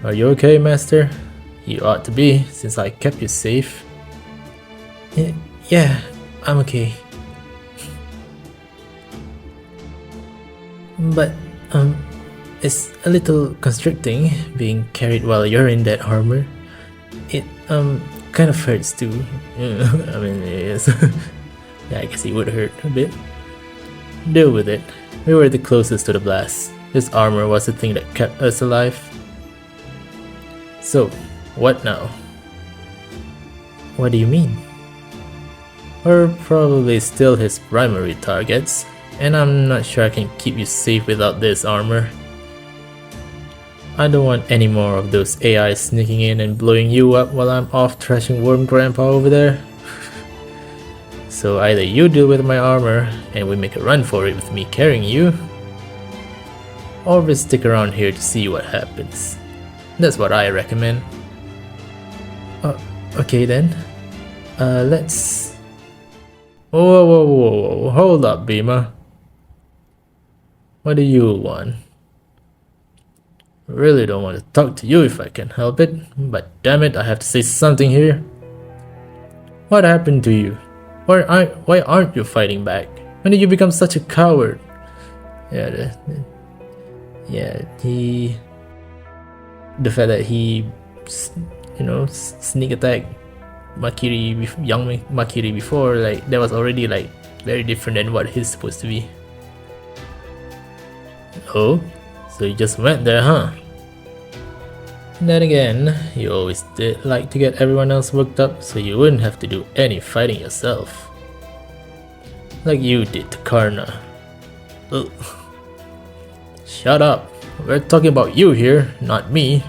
Are you okay, Master? You ought to be, since I kept you safe. Yeah, I'm okay. But, it's a little constricting being carried while you're in that armor. It, kind of hurts too. I mean, yes. Yeah, I guess it would hurt a bit. Deal with it. We were the closest to the blast. This armor was the thing that kept us alive. So, what now? What do you mean? We're probably still his primary targets, and I'm not sure I can keep you safe without this armor. I don't want any more of those AIs sneaking in and blowing you up while I'm off trashing Worm Grandpa over there. So either you deal with my armor and we make a run for it with me carrying you, or we stick around here to see what happens. That's what I recommend. Okay then. Let's... Whoa, hold up, Bima. What do you want? Really don't want to talk to you if I can help it, but damn it, I have to say something here. What happened to you? Why aren't you fighting back? When did you become such a coward? The fact that he, sneak attacked young Makiri before, like, that was already like very different than what he's supposed to be. Oh, so you just went there, huh? Then again, you always did like to get everyone else worked up so you wouldn't have to do any fighting yourself. Like you did to Karna. Ugh. Shut up. We're talking about you here, not me.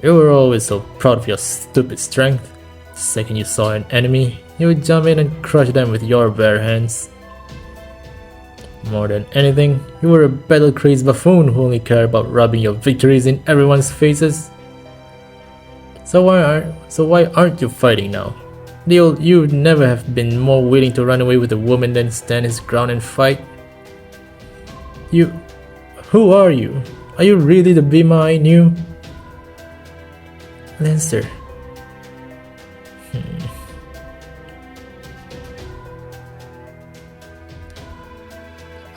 You were always so proud of your stupid strength. The second you saw an enemy, you would jump in and crush them with your bare hands. More than anything, you were a battle-crazed buffoon who only cared about rubbing your victories in everyone's faces. So why aren't you fighting now? You would never have been more willing to run away with a woman than stand his ground and fight. Who are you? Are you really the Bhima I knew? Lancer.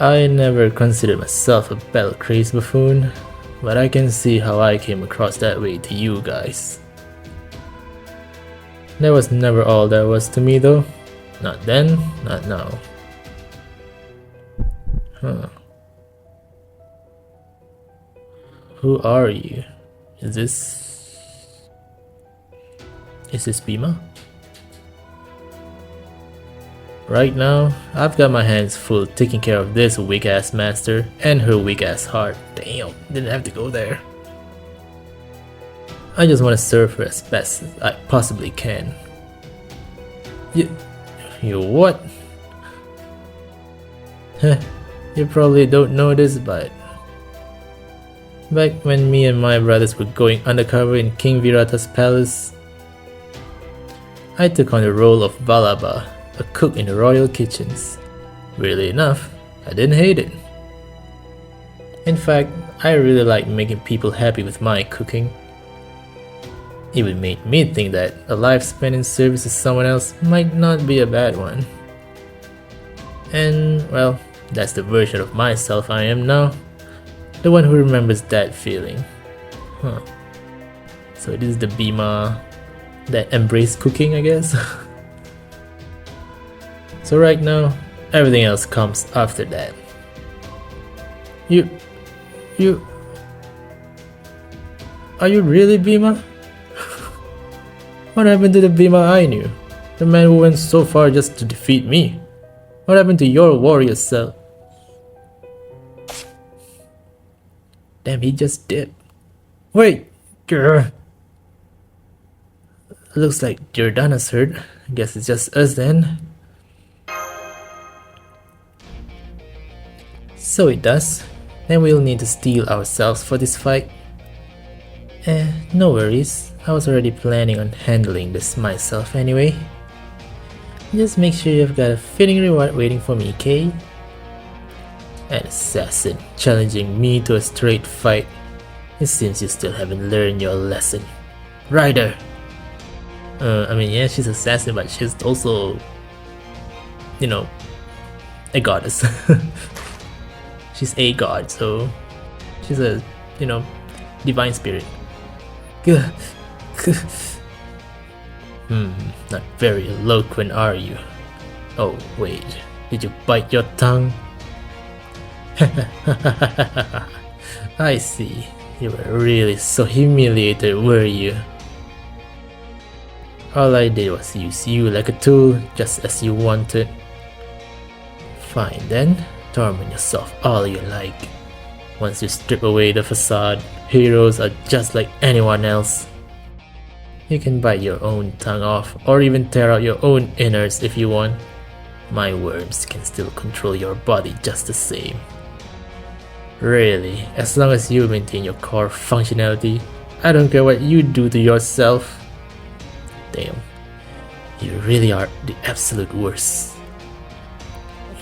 I never considered myself a battle-crazed buffoon, but I can see how I came across that way to you guys. That was never all there was to me though. Not then, not now. Who are you? Is this Bhima? Right now, I've got my hands full taking care of this weak-ass master and her weak-ass heart. Damn, didn't have to go there. I just want to serve her as best as I possibly can. You what? You probably don't know this, but back when me and my brothers were going undercover in King Virata's palace, I took on the role of Valaba, a cook in the royal kitchens. Weirdly enough, I didn't hate it. In fact, I really like making people happy with my cooking. It would make me think that a life spent in service to someone else might not be a bad one. And well, that's the version of myself I am now. The one who remembers that feeling. So this is the Bhima that embraced cooking, I guess. So right now, everything else comes after that. Are you really Bhima? What happened to the Bhima I knew? The man who went so far just to defeat me? What happened to your warrior self? Damn, he just did. Wait! Grr. Looks like Jordana's hurt. I guess it's just us then. So it does. Then we'll need to steel ourselves for this fight. No worries. I was already planning on handling this myself anyway. Just make sure you've got a fitting reward waiting for me, Kay. An assassin challenging me to a straight fight. It seems you still haven't learned your lesson. Ryder! I mean, yeah, she's an assassin, but she's also, you know, a goddess. She's a god, so she's a, you know, divine spirit. Not very eloquent, are you? Oh wait, did you bite your tongue? I see, you were really so humiliated, were you? All I did was use you like a tool, just as you wanted. Fine then, torment yourself all you like. Once you strip away the facade, heroes are just like anyone else. You can bite your own tongue off, or even tear out your own innards if you want. My worms can still control your body just the same. Really, as long as you maintain your core functionality, I don't care what you do to yourself. Damn, you really are the absolute worst.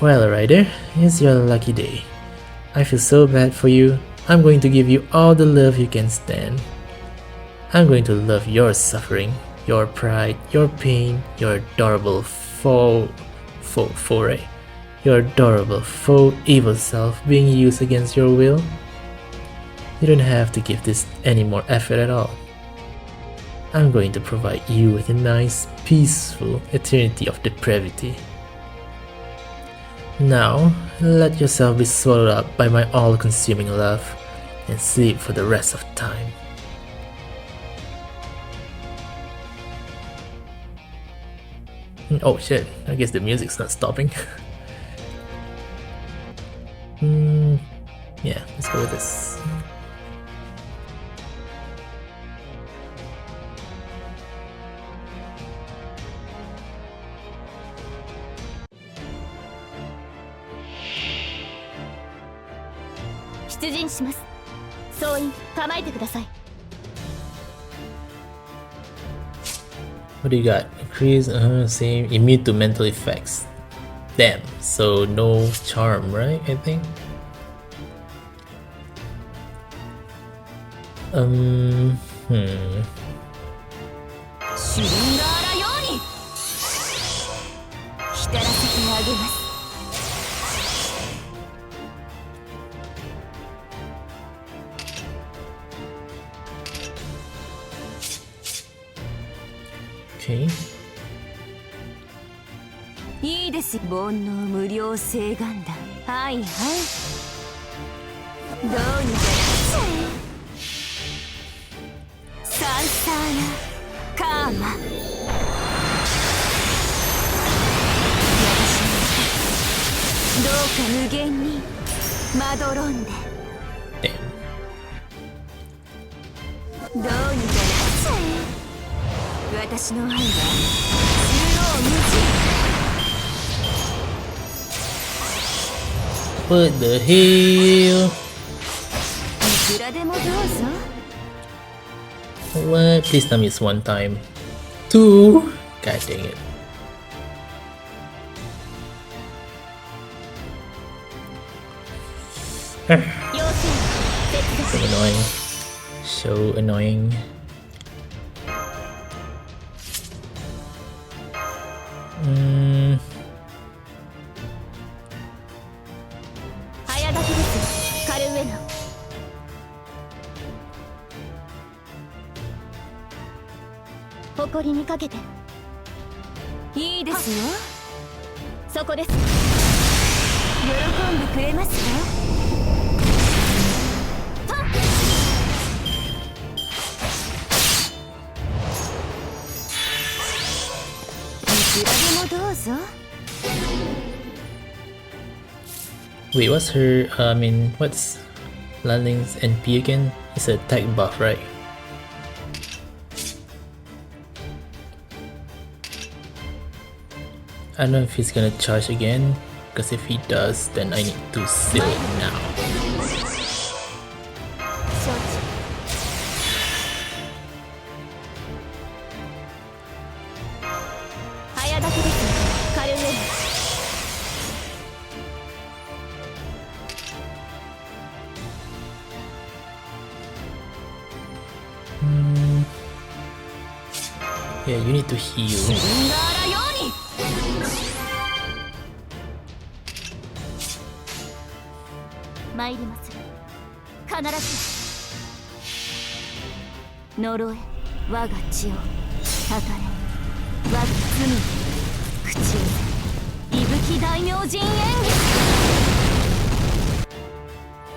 Well, Ryder, it's your lucky day. I feel so bad for you. I'm going to give you all the love you can stand. I'm going to love your suffering, your pride, your pain, your adorable your adorable faux evil self being used against your will. You don't have to give this any more effort at all. I'm going to provide you with a nice, peaceful eternity of depravity. Now, let yourself be swallowed up by my all-consuming love and sleep for the rest of time. Oh shit, I guess the music's not stopping. Yeah, let's go with this. What do you got? Increase, same, immune to mental effects. Damn, so no charm, right? I think. シュリンガーラように浸らせてあげます。Okay. いいです。煩悩無料請願弾。はいはい。どうにかなっちゃえ。サンサーラカーマ。私のどうか無限にまどろんで。どうにかなっちゃえ。私の愛は縦横無尽。What the hell? いくらでもどうぞ。What? Please tell me it's one time. Two? God dang it. So annoying. So annoying.誇りにかけて。いいですよ。そこです。喜んでくれますか。いくらでもどうぞ。Wait, what's her, what's Lanling's NP again? It's an attack buff, right? I don't know if he's gonna charge again, because if he does, then I need to seal it now. Yeah, you need to heal. 参りまする。必ず呪え我が血をたたれ我が罪に口を息吹大明神演技。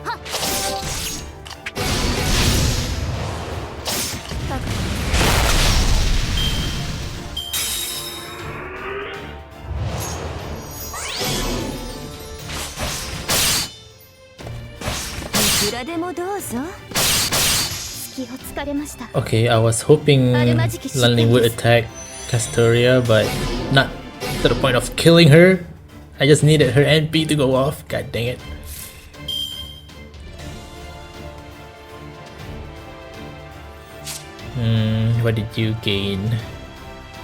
はっOkay, I was hoping Lanling would attack Castoria, but not to the point of killing her. I just needed her NP to go off. God dang it. What did you gain?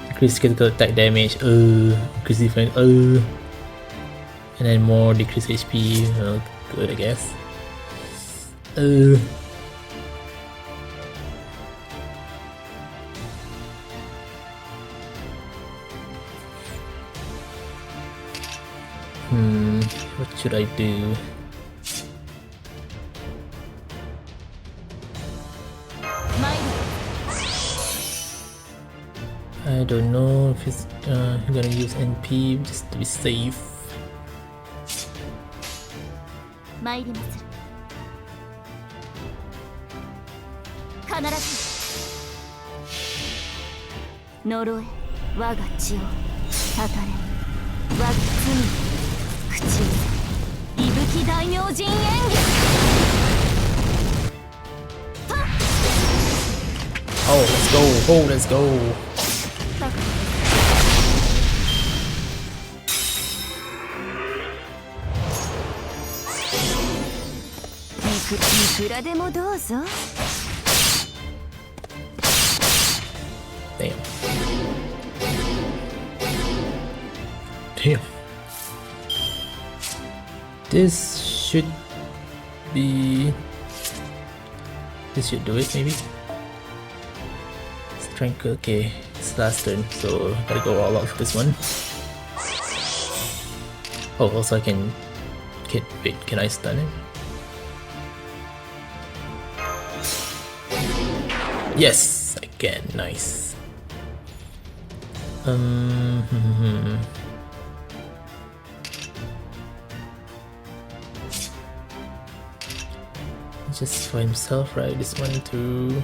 Increase critical attack damage, increase defense, and then more decreased HP. Oh, good, I guess. What should I do? I don't know if he's gonna use NP just to be safe. 参りまする。必ず呪え我が血をたたれ我が罪に口を息吹大明神演技。Oh, let's go! Oh, let's go! いくらでもどうぞ。Damn. Damn. This should be... This should do it, maybe? Strength, okay. It's last turn, so gotta go all out for this one. Oh, also I can... Wait, can I stun it? Yes! I can, nice. Just for himself, right? This one too.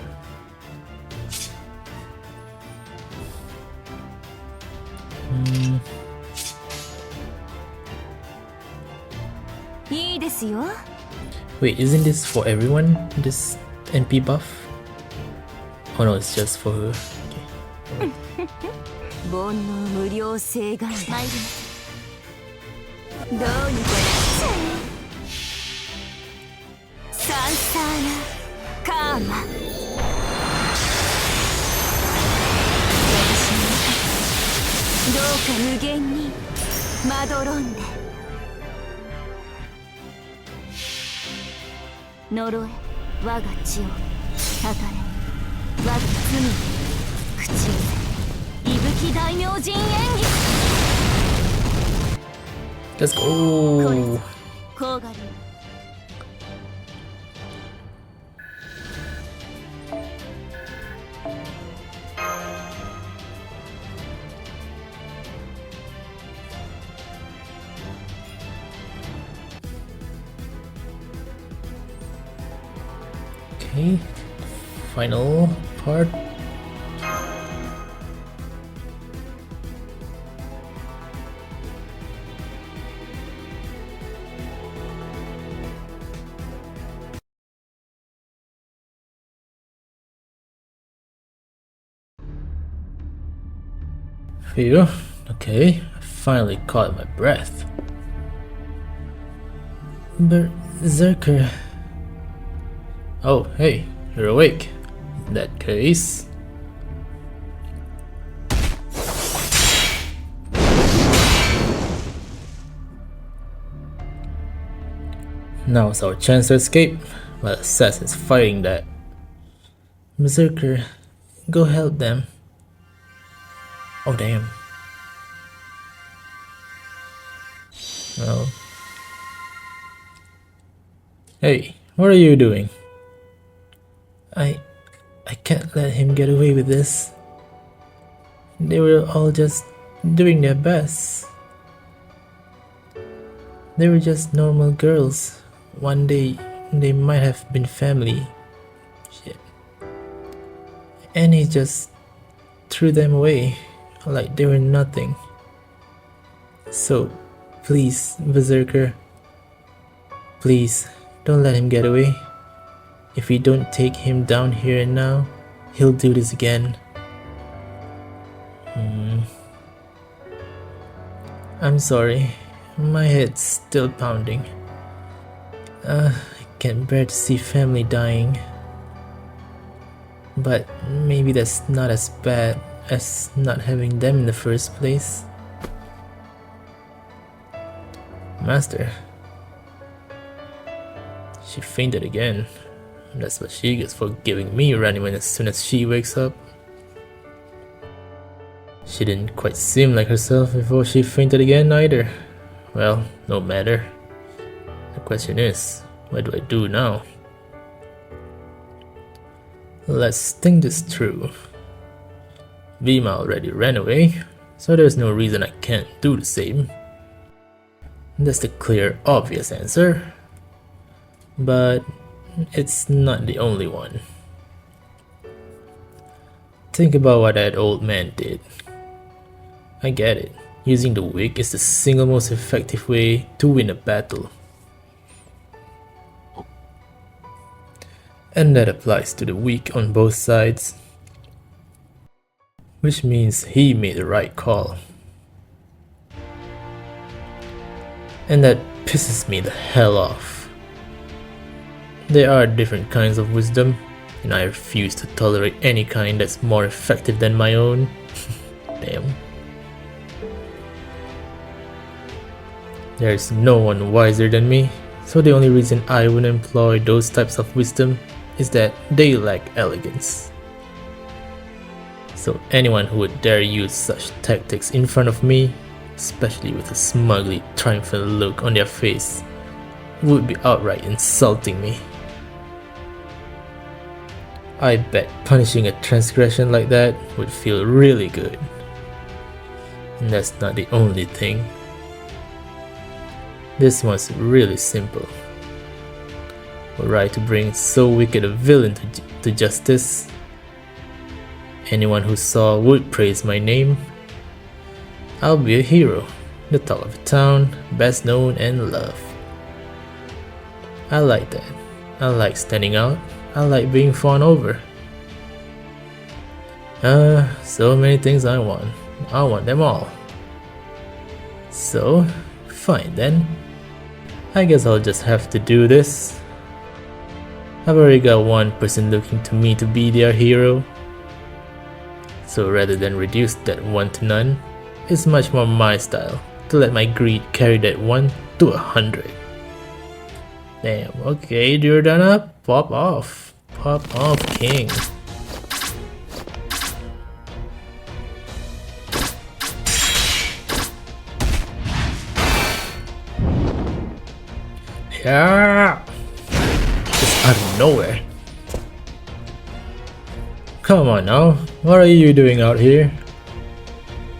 Wait, isn't this for everyone? This NP buff? Oh no, it's just for her. Okay. 煩悩無料性が参ります。どうにかなっちゃえ。サンサーナカーマ。私の中どうか無限にまどろんで。呪え我が血をたたれ我が罪を口寄せ息吹大明神演技 Let's go! コーガリ Okay, final part. Phew, okay, I finally caught my breath. Berserker. Oh, hey, you're awake. In that case... Now's our chance to escape, while assassins fighting that. Berserker, go help them. Oh damn. Well... Hey, what are you doing? I can't let him get away with this. They were all just doing their best. They were just normal girls. One day, they might have been family. Shit. And he just threw them away, like they were nothing. So, please, Berserker. Please, don't let him get away. If we don't take him down here and now, he'll do this again. I'm sorry, my head's still pounding. I can't bear to see family dying. But maybe that's not as bad as not having them in the first place. Master. She fainted again. That's what she gets for giving me a running as soon as she wakes up. She didn't quite seem like herself before she fainted again either. Well, no matter. The question is, what do I do now? Let's think this through. Vima already ran away, so there's no reason I can't do the same. That's the clear, obvious answer. But it's not the only one. Think about what that old man did. I get it. Using the wig is the single most effective way to win a battle. And that applies to the weak on both sides. Which means he made the right call. And that pisses me the hell off. There are different kinds of wisdom, and I refuse to tolerate any kind that's more effective than my own. Damn. There's no one wiser than me, so the only reason I would employ those types of wisdom is that they lack elegance. So anyone who would dare use such tactics in front of me, especially with a smugly triumphant look on their face, would be outright insulting me. I bet punishing a transgression like that would feel really good. And that's not the only thing. This one's really simple. Were I to bring so wicked a villain to justice, anyone who saw would praise my name. I'll be a hero, the talk of the town, best known and loved. I like that. I like standing out. I like being fawned over. So many things I want. I want them all. So, fine then. I guess I'll just have to do this. I've already got one person looking to me to be their hero. So rather than reduce that one to none, it's much more my style to let my greed carry that 1 to 100. Damn, okay, Jordana, pop off. Pop off, king. Yeah! Just out of nowhere. Come on now, what are you doing out here?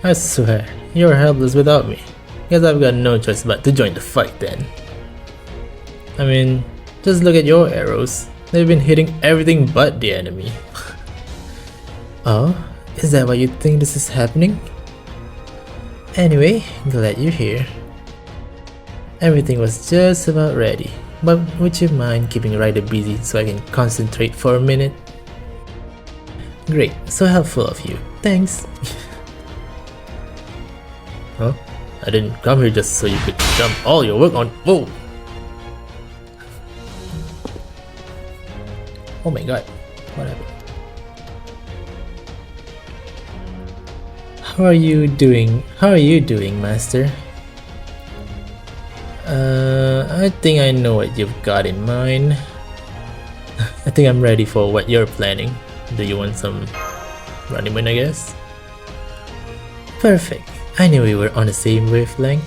I swear, you're helpless without me. Guess I've got no choice but to join the fight then. I mean, just look at your arrows. They've been hitting everything but the enemy. Oh, is that why you think this is happening? Anyway, glad you're here. Everything was just about ready, but would you mind keeping Ryder busy so I can concentrate for a minute? Great, so helpful of you. Thanks. Huh? I didn't come here just so you could dump all your work on. Whoa! Oh my god, what happened? How are you doing? Master? I think I know what you've got in mind. I think I'm ready for what you're planning. Do you want some running man, I guess? Perfect. I knew we were on the same wavelength.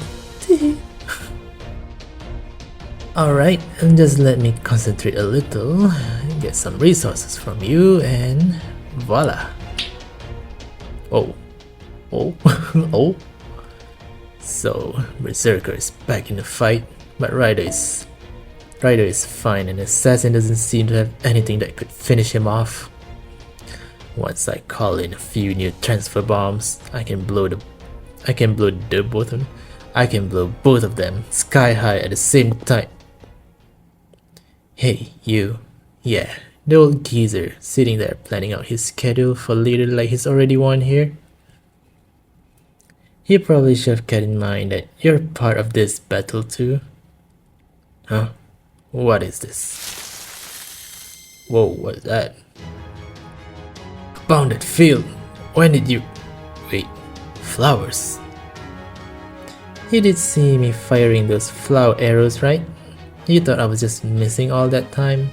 Alright, and just let me concentrate a little, get some resources from you, and voila. Oh. Oh. Oh. So, Berserker is back in the fight, but Ryder is fine and Assassin doesn't seem to have anything that could finish him off. Once I call in a few new transfer bombs, I can blow both of them sky high at the same time. Hey, you. Yeah, the old geezer sitting there planning out his schedule for later like he's already won here. You probably should have kept in mind that you're part of this battle too. Huh? What is this? Whoa, what is that? Bounded field! When did you... Wait, flowers? You did see me firing those flower arrows, right? You thought I was just missing all that time?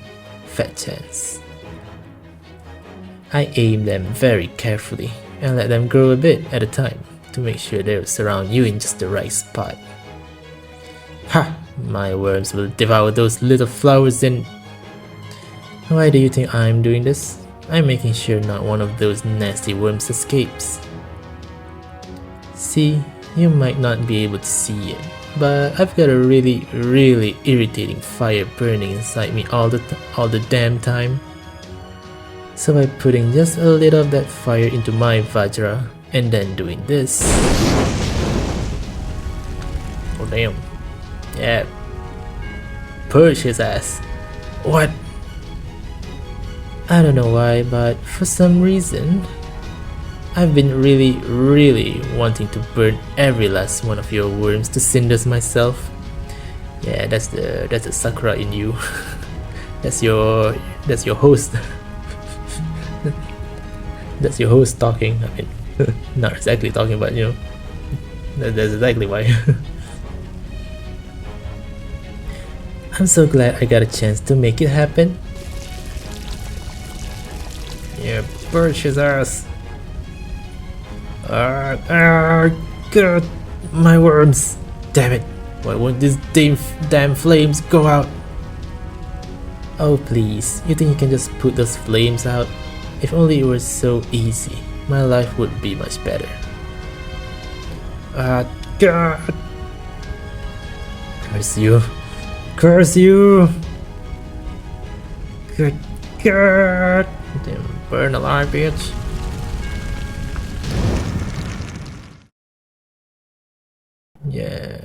Fat chance. I aimed them very carefully and let them grow a bit at a time to make sure they will surround you in just the right spot. Ha! My worms will devour those little flowers and... Why do you think I'm doing this? I'm making sure not one of those nasty worms escapes. See, you might not be able to see it, but I've got a really irritating fire burning inside me all the damn time. So by putting just a little of that fire into my Vajra and then doing this... Oh damn. Yeah. Purge his ass. What? I don't know why, but for some reason, I've been really wanting to burn every last one of your worms to cinders myself. Yeah, that's the Sakura in you. that's your host. That's your host talking. I mean, Not exactly talking about, you know, that's exactly why. I'm so glad I got a chance to make it happen. Yeah, purchase us. God, my words. Damn it. Why won't these damn flames go out? Oh please, you think you can just put those flames out? If only it were so easy, my life would be much better. God. Curse you. Curse you! Good God! Damn, burn alive, bitch. Yeah.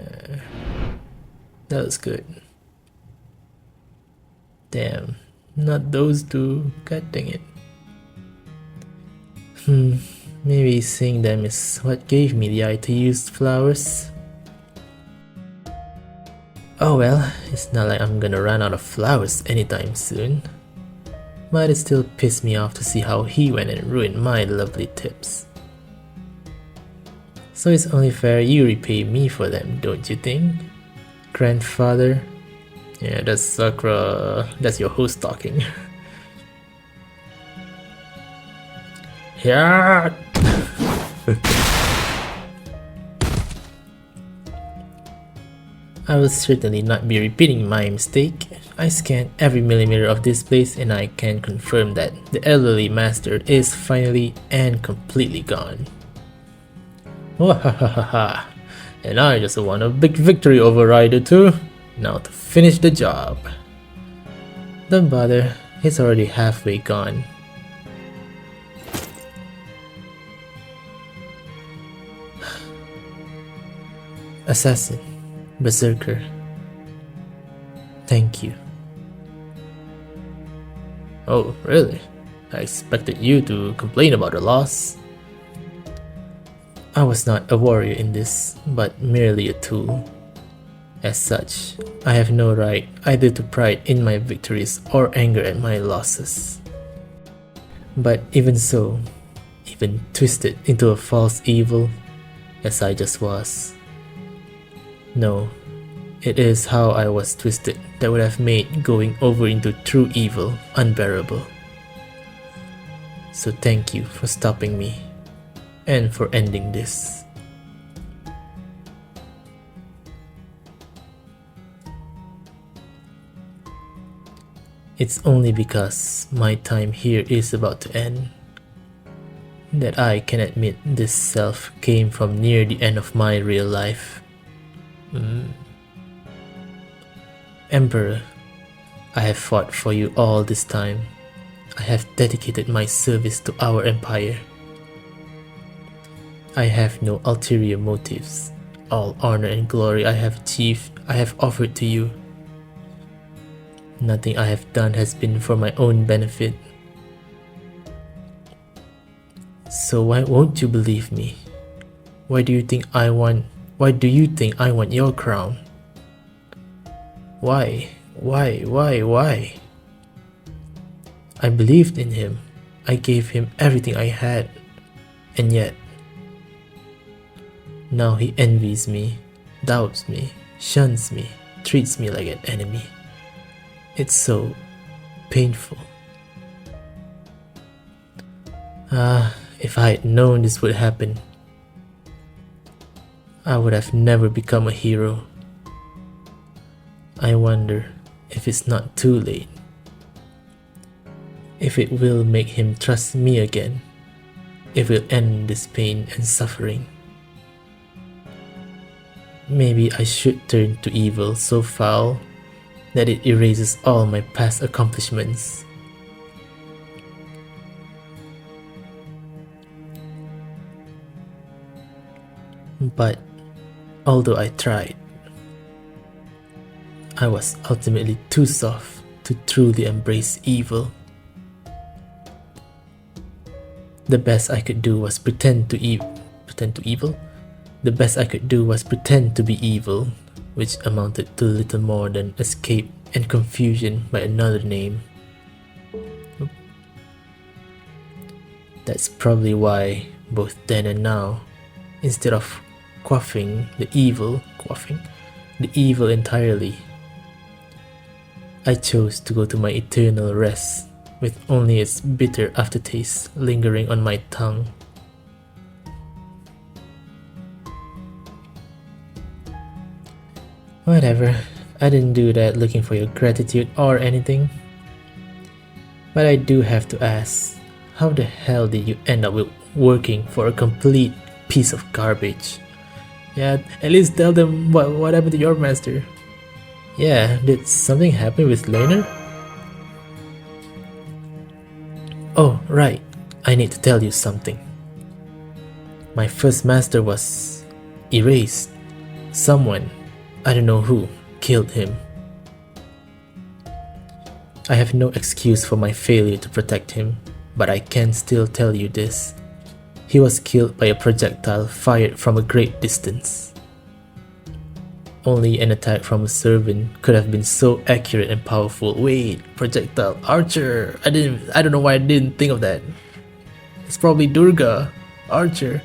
That was good. Damn, not those two. God dang it. Maybe seeing them is what gave me the idea to use flowers. Oh well, it's not like I'm gonna run out of flowers anytime soon. But it still pissed me off to see how he went and ruined my lovely tips. So it's only fair you repay me for them, don't you think? Grandfather? Yeah, that's Sakura. That's your host talking. Yeah. I will certainly not be repeating my mistake. I scanned every millimeter of this place and I can confirm that the elderly master is finally and completely gone. Wahahaha. And I just won a big victory over Rider too. Now to finish the job. Don't bother, he's already halfway gone. Assassin. Berserker. Thank you. Oh, really? I expected you to complain about the loss. I was not a warrior in this, but merely a tool. As such, I have no right either to pride in my victories or anger at my losses. But even so, even twisted into a false evil, as I just was, no, it is how I was twisted that would have made going over into true evil unbearable. So thank you for stopping me, and for ending this. It's only because my time here is about to end that I can admit this self came from near the end of my real life. Emperor, I have fought for you all this time. I have dedicated my service to our empire. I have no ulterior motives. All honor and glory I have achieved, I have offered to you. Nothing I have done has been for my own benefit. So why won't you believe me? Why do you think I want your crown? Why? I believed in him. I gave him everything I had. And yet, now he envies me, doubts me, shuns me, treats me like an enemy. It's so painful. If I had known this would happen, I would have never become a hero. I wonder if it's not too late. If it will make him trust me again. If it will end this pain and suffering. Maybe I should turn to evil so foul that it erases all my past accomplishments. But although I tried, I was ultimately too soft to truly embrace evil. The best I could do was pretend to evil? The best I could do was pretend to be evil, which amounted to little more than escape and confusion by another name. That's probably why both then and now. Instead of quaffing the evil entirely, I chose to go to my eternal rest with only its bitter aftertaste lingering on my tongue. Whatever, I didn't do that looking for your gratitude or anything. But I do have to ask, how the hell did you end up with working for a complete piece of garbage? Yeah, at least tell them what happened to your master. Yeah, did something happen with Leonard? Oh, right, I need to tell you something. My first master was erased. Someone, I don't know who, killed him. I have no excuse for my failure to protect him, but I can still tell you this. He was killed by a projectile fired from a great distance. Only an attack from a servant could have been so accurate and powerful. Wait, projectile archer. I don't know why I didn't think of that. It's probably Durga, archer.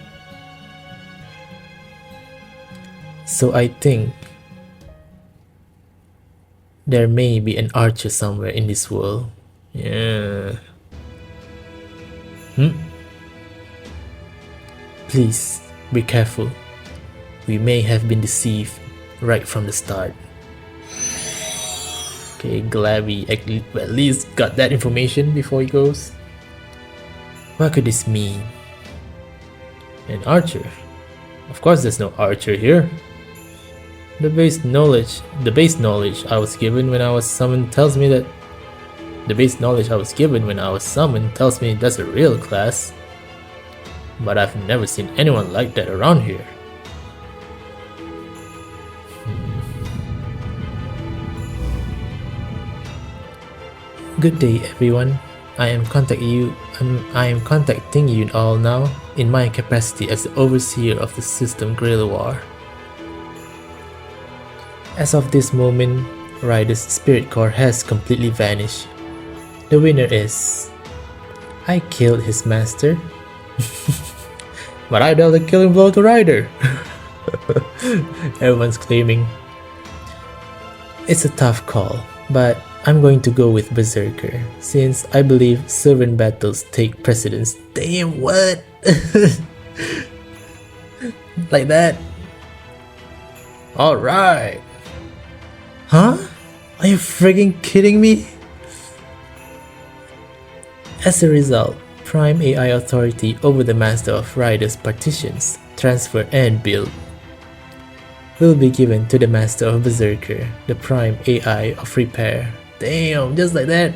So I think there may be an archer somewhere in this world. Yeah. Please be careful. We may have been deceived right from the start. Okay, glad we at least got that information before he goes. What could this mean? An archer? Of course there's no archer here. The base knowledge I was given when I was summoned tells me that that's a real class. But I've never seen anyone like that around here. Good day, everyone. I am contacting you all now in my capacity as the overseer of the system Grail War. As of this moment, Ryder's spirit core has completely vanished. The winner is... I killed his master. But I dealt a killing blow to Ryder. Everyone's claiming. It's a tough call, but I'm going to go with Berserker, since I believe servant battles take precedence. Damn, what? Like that? Alright. Huh? Are you frigging kidding me? As a result, Prime AI authority over the Master of Ryder's partitions, transfer and build will be given to the Master of Berserker, the Prime AI of repair. Damn, just like that.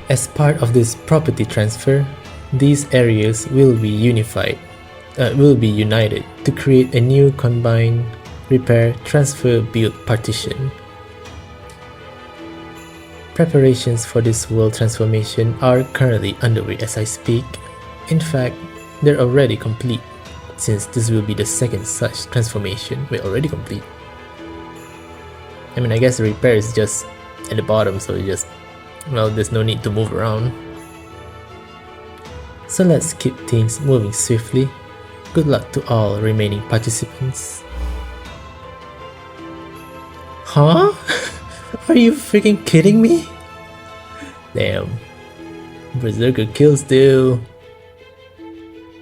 As part of this property transfer, these areas will be united to create a new combined repair, transfer, build partition. Preparations for this world transformation are currently underway as I speak. In fact, they're already complete, since this will be the second such transformation. We're already complete. I mean, I guess the repair is just at the bottom, so it just, well, there's no need to move around. So let's keep things moving swiftly. Good luck to all remaining participants. Huh? Are you freaking kidding me? Damn. Berserker kill still.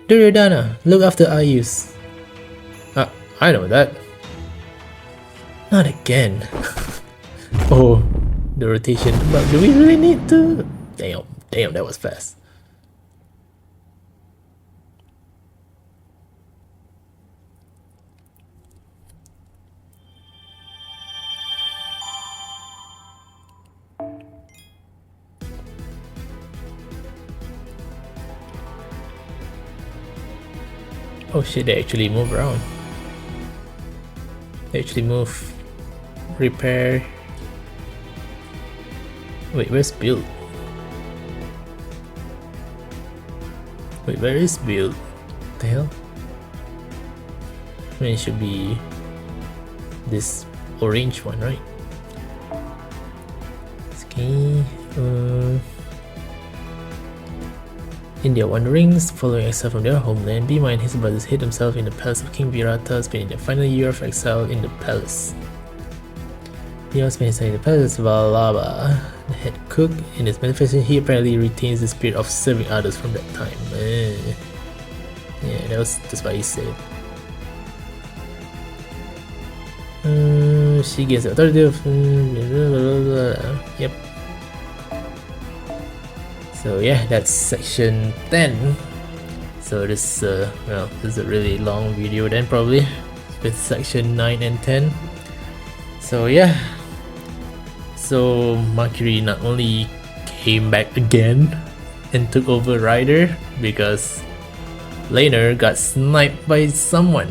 Duryodhana, look after Ayus. I know that. Not again. Oh, the rotation. But do we really need to? Damn, that was fast. Oh shit, they actually move around. They actually move. Repair. Wait, where's build? Wait, where is build? What the hell? I mean, it should be this orange one, right? Okay. In their wanderings, following exile from their homeland, Bhima and his brothers hid themselves in the palace of King Virata, spending their final year of exile in the palace. Bhima spent his time in the palace of Valaba, the head cook. In his manifestation, he apparently retains the spirit of serving others from that time. Yeah, that's what he said. She gains the authority of... Yep. So yeah, that's section 10. So this well, this is a really long video then probably, with section 9 and 10. So yeah. So Mercury not only came back again and took over Ryder because Laner got sniped by someone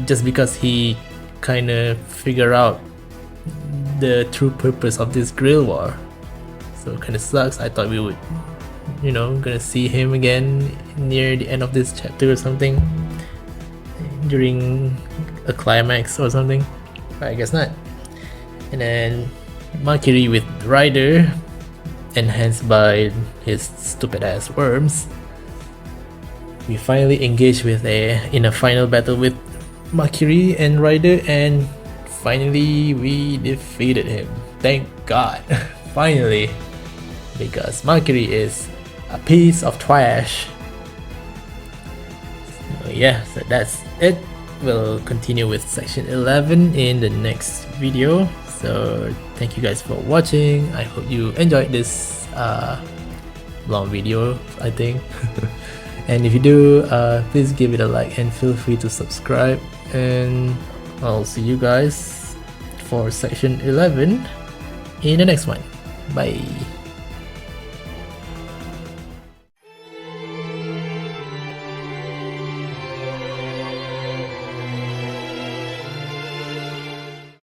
just because he kinda figured out the true purpose of this Grail War. So it kinda sucks. I thought we would, gonna see him again near the end of this chapter or something, during a climax or something, but I guess not. And then Mercury with Ryder, enhanced by his stupid ass worms. We finally engaged in a final battle with Mercury and Ryder, and finally we defeated him. Thank God. Finally, because Mercury is a piece of trash. So yeah, so that's it. We'll continue with section 11 in the next video. So thank you guys for watching. I hope you enjoyed this long video, I think. And if you do, please give it a like and feel free to subscribe, and I'll see you guys for section 11 in the next one. Bye.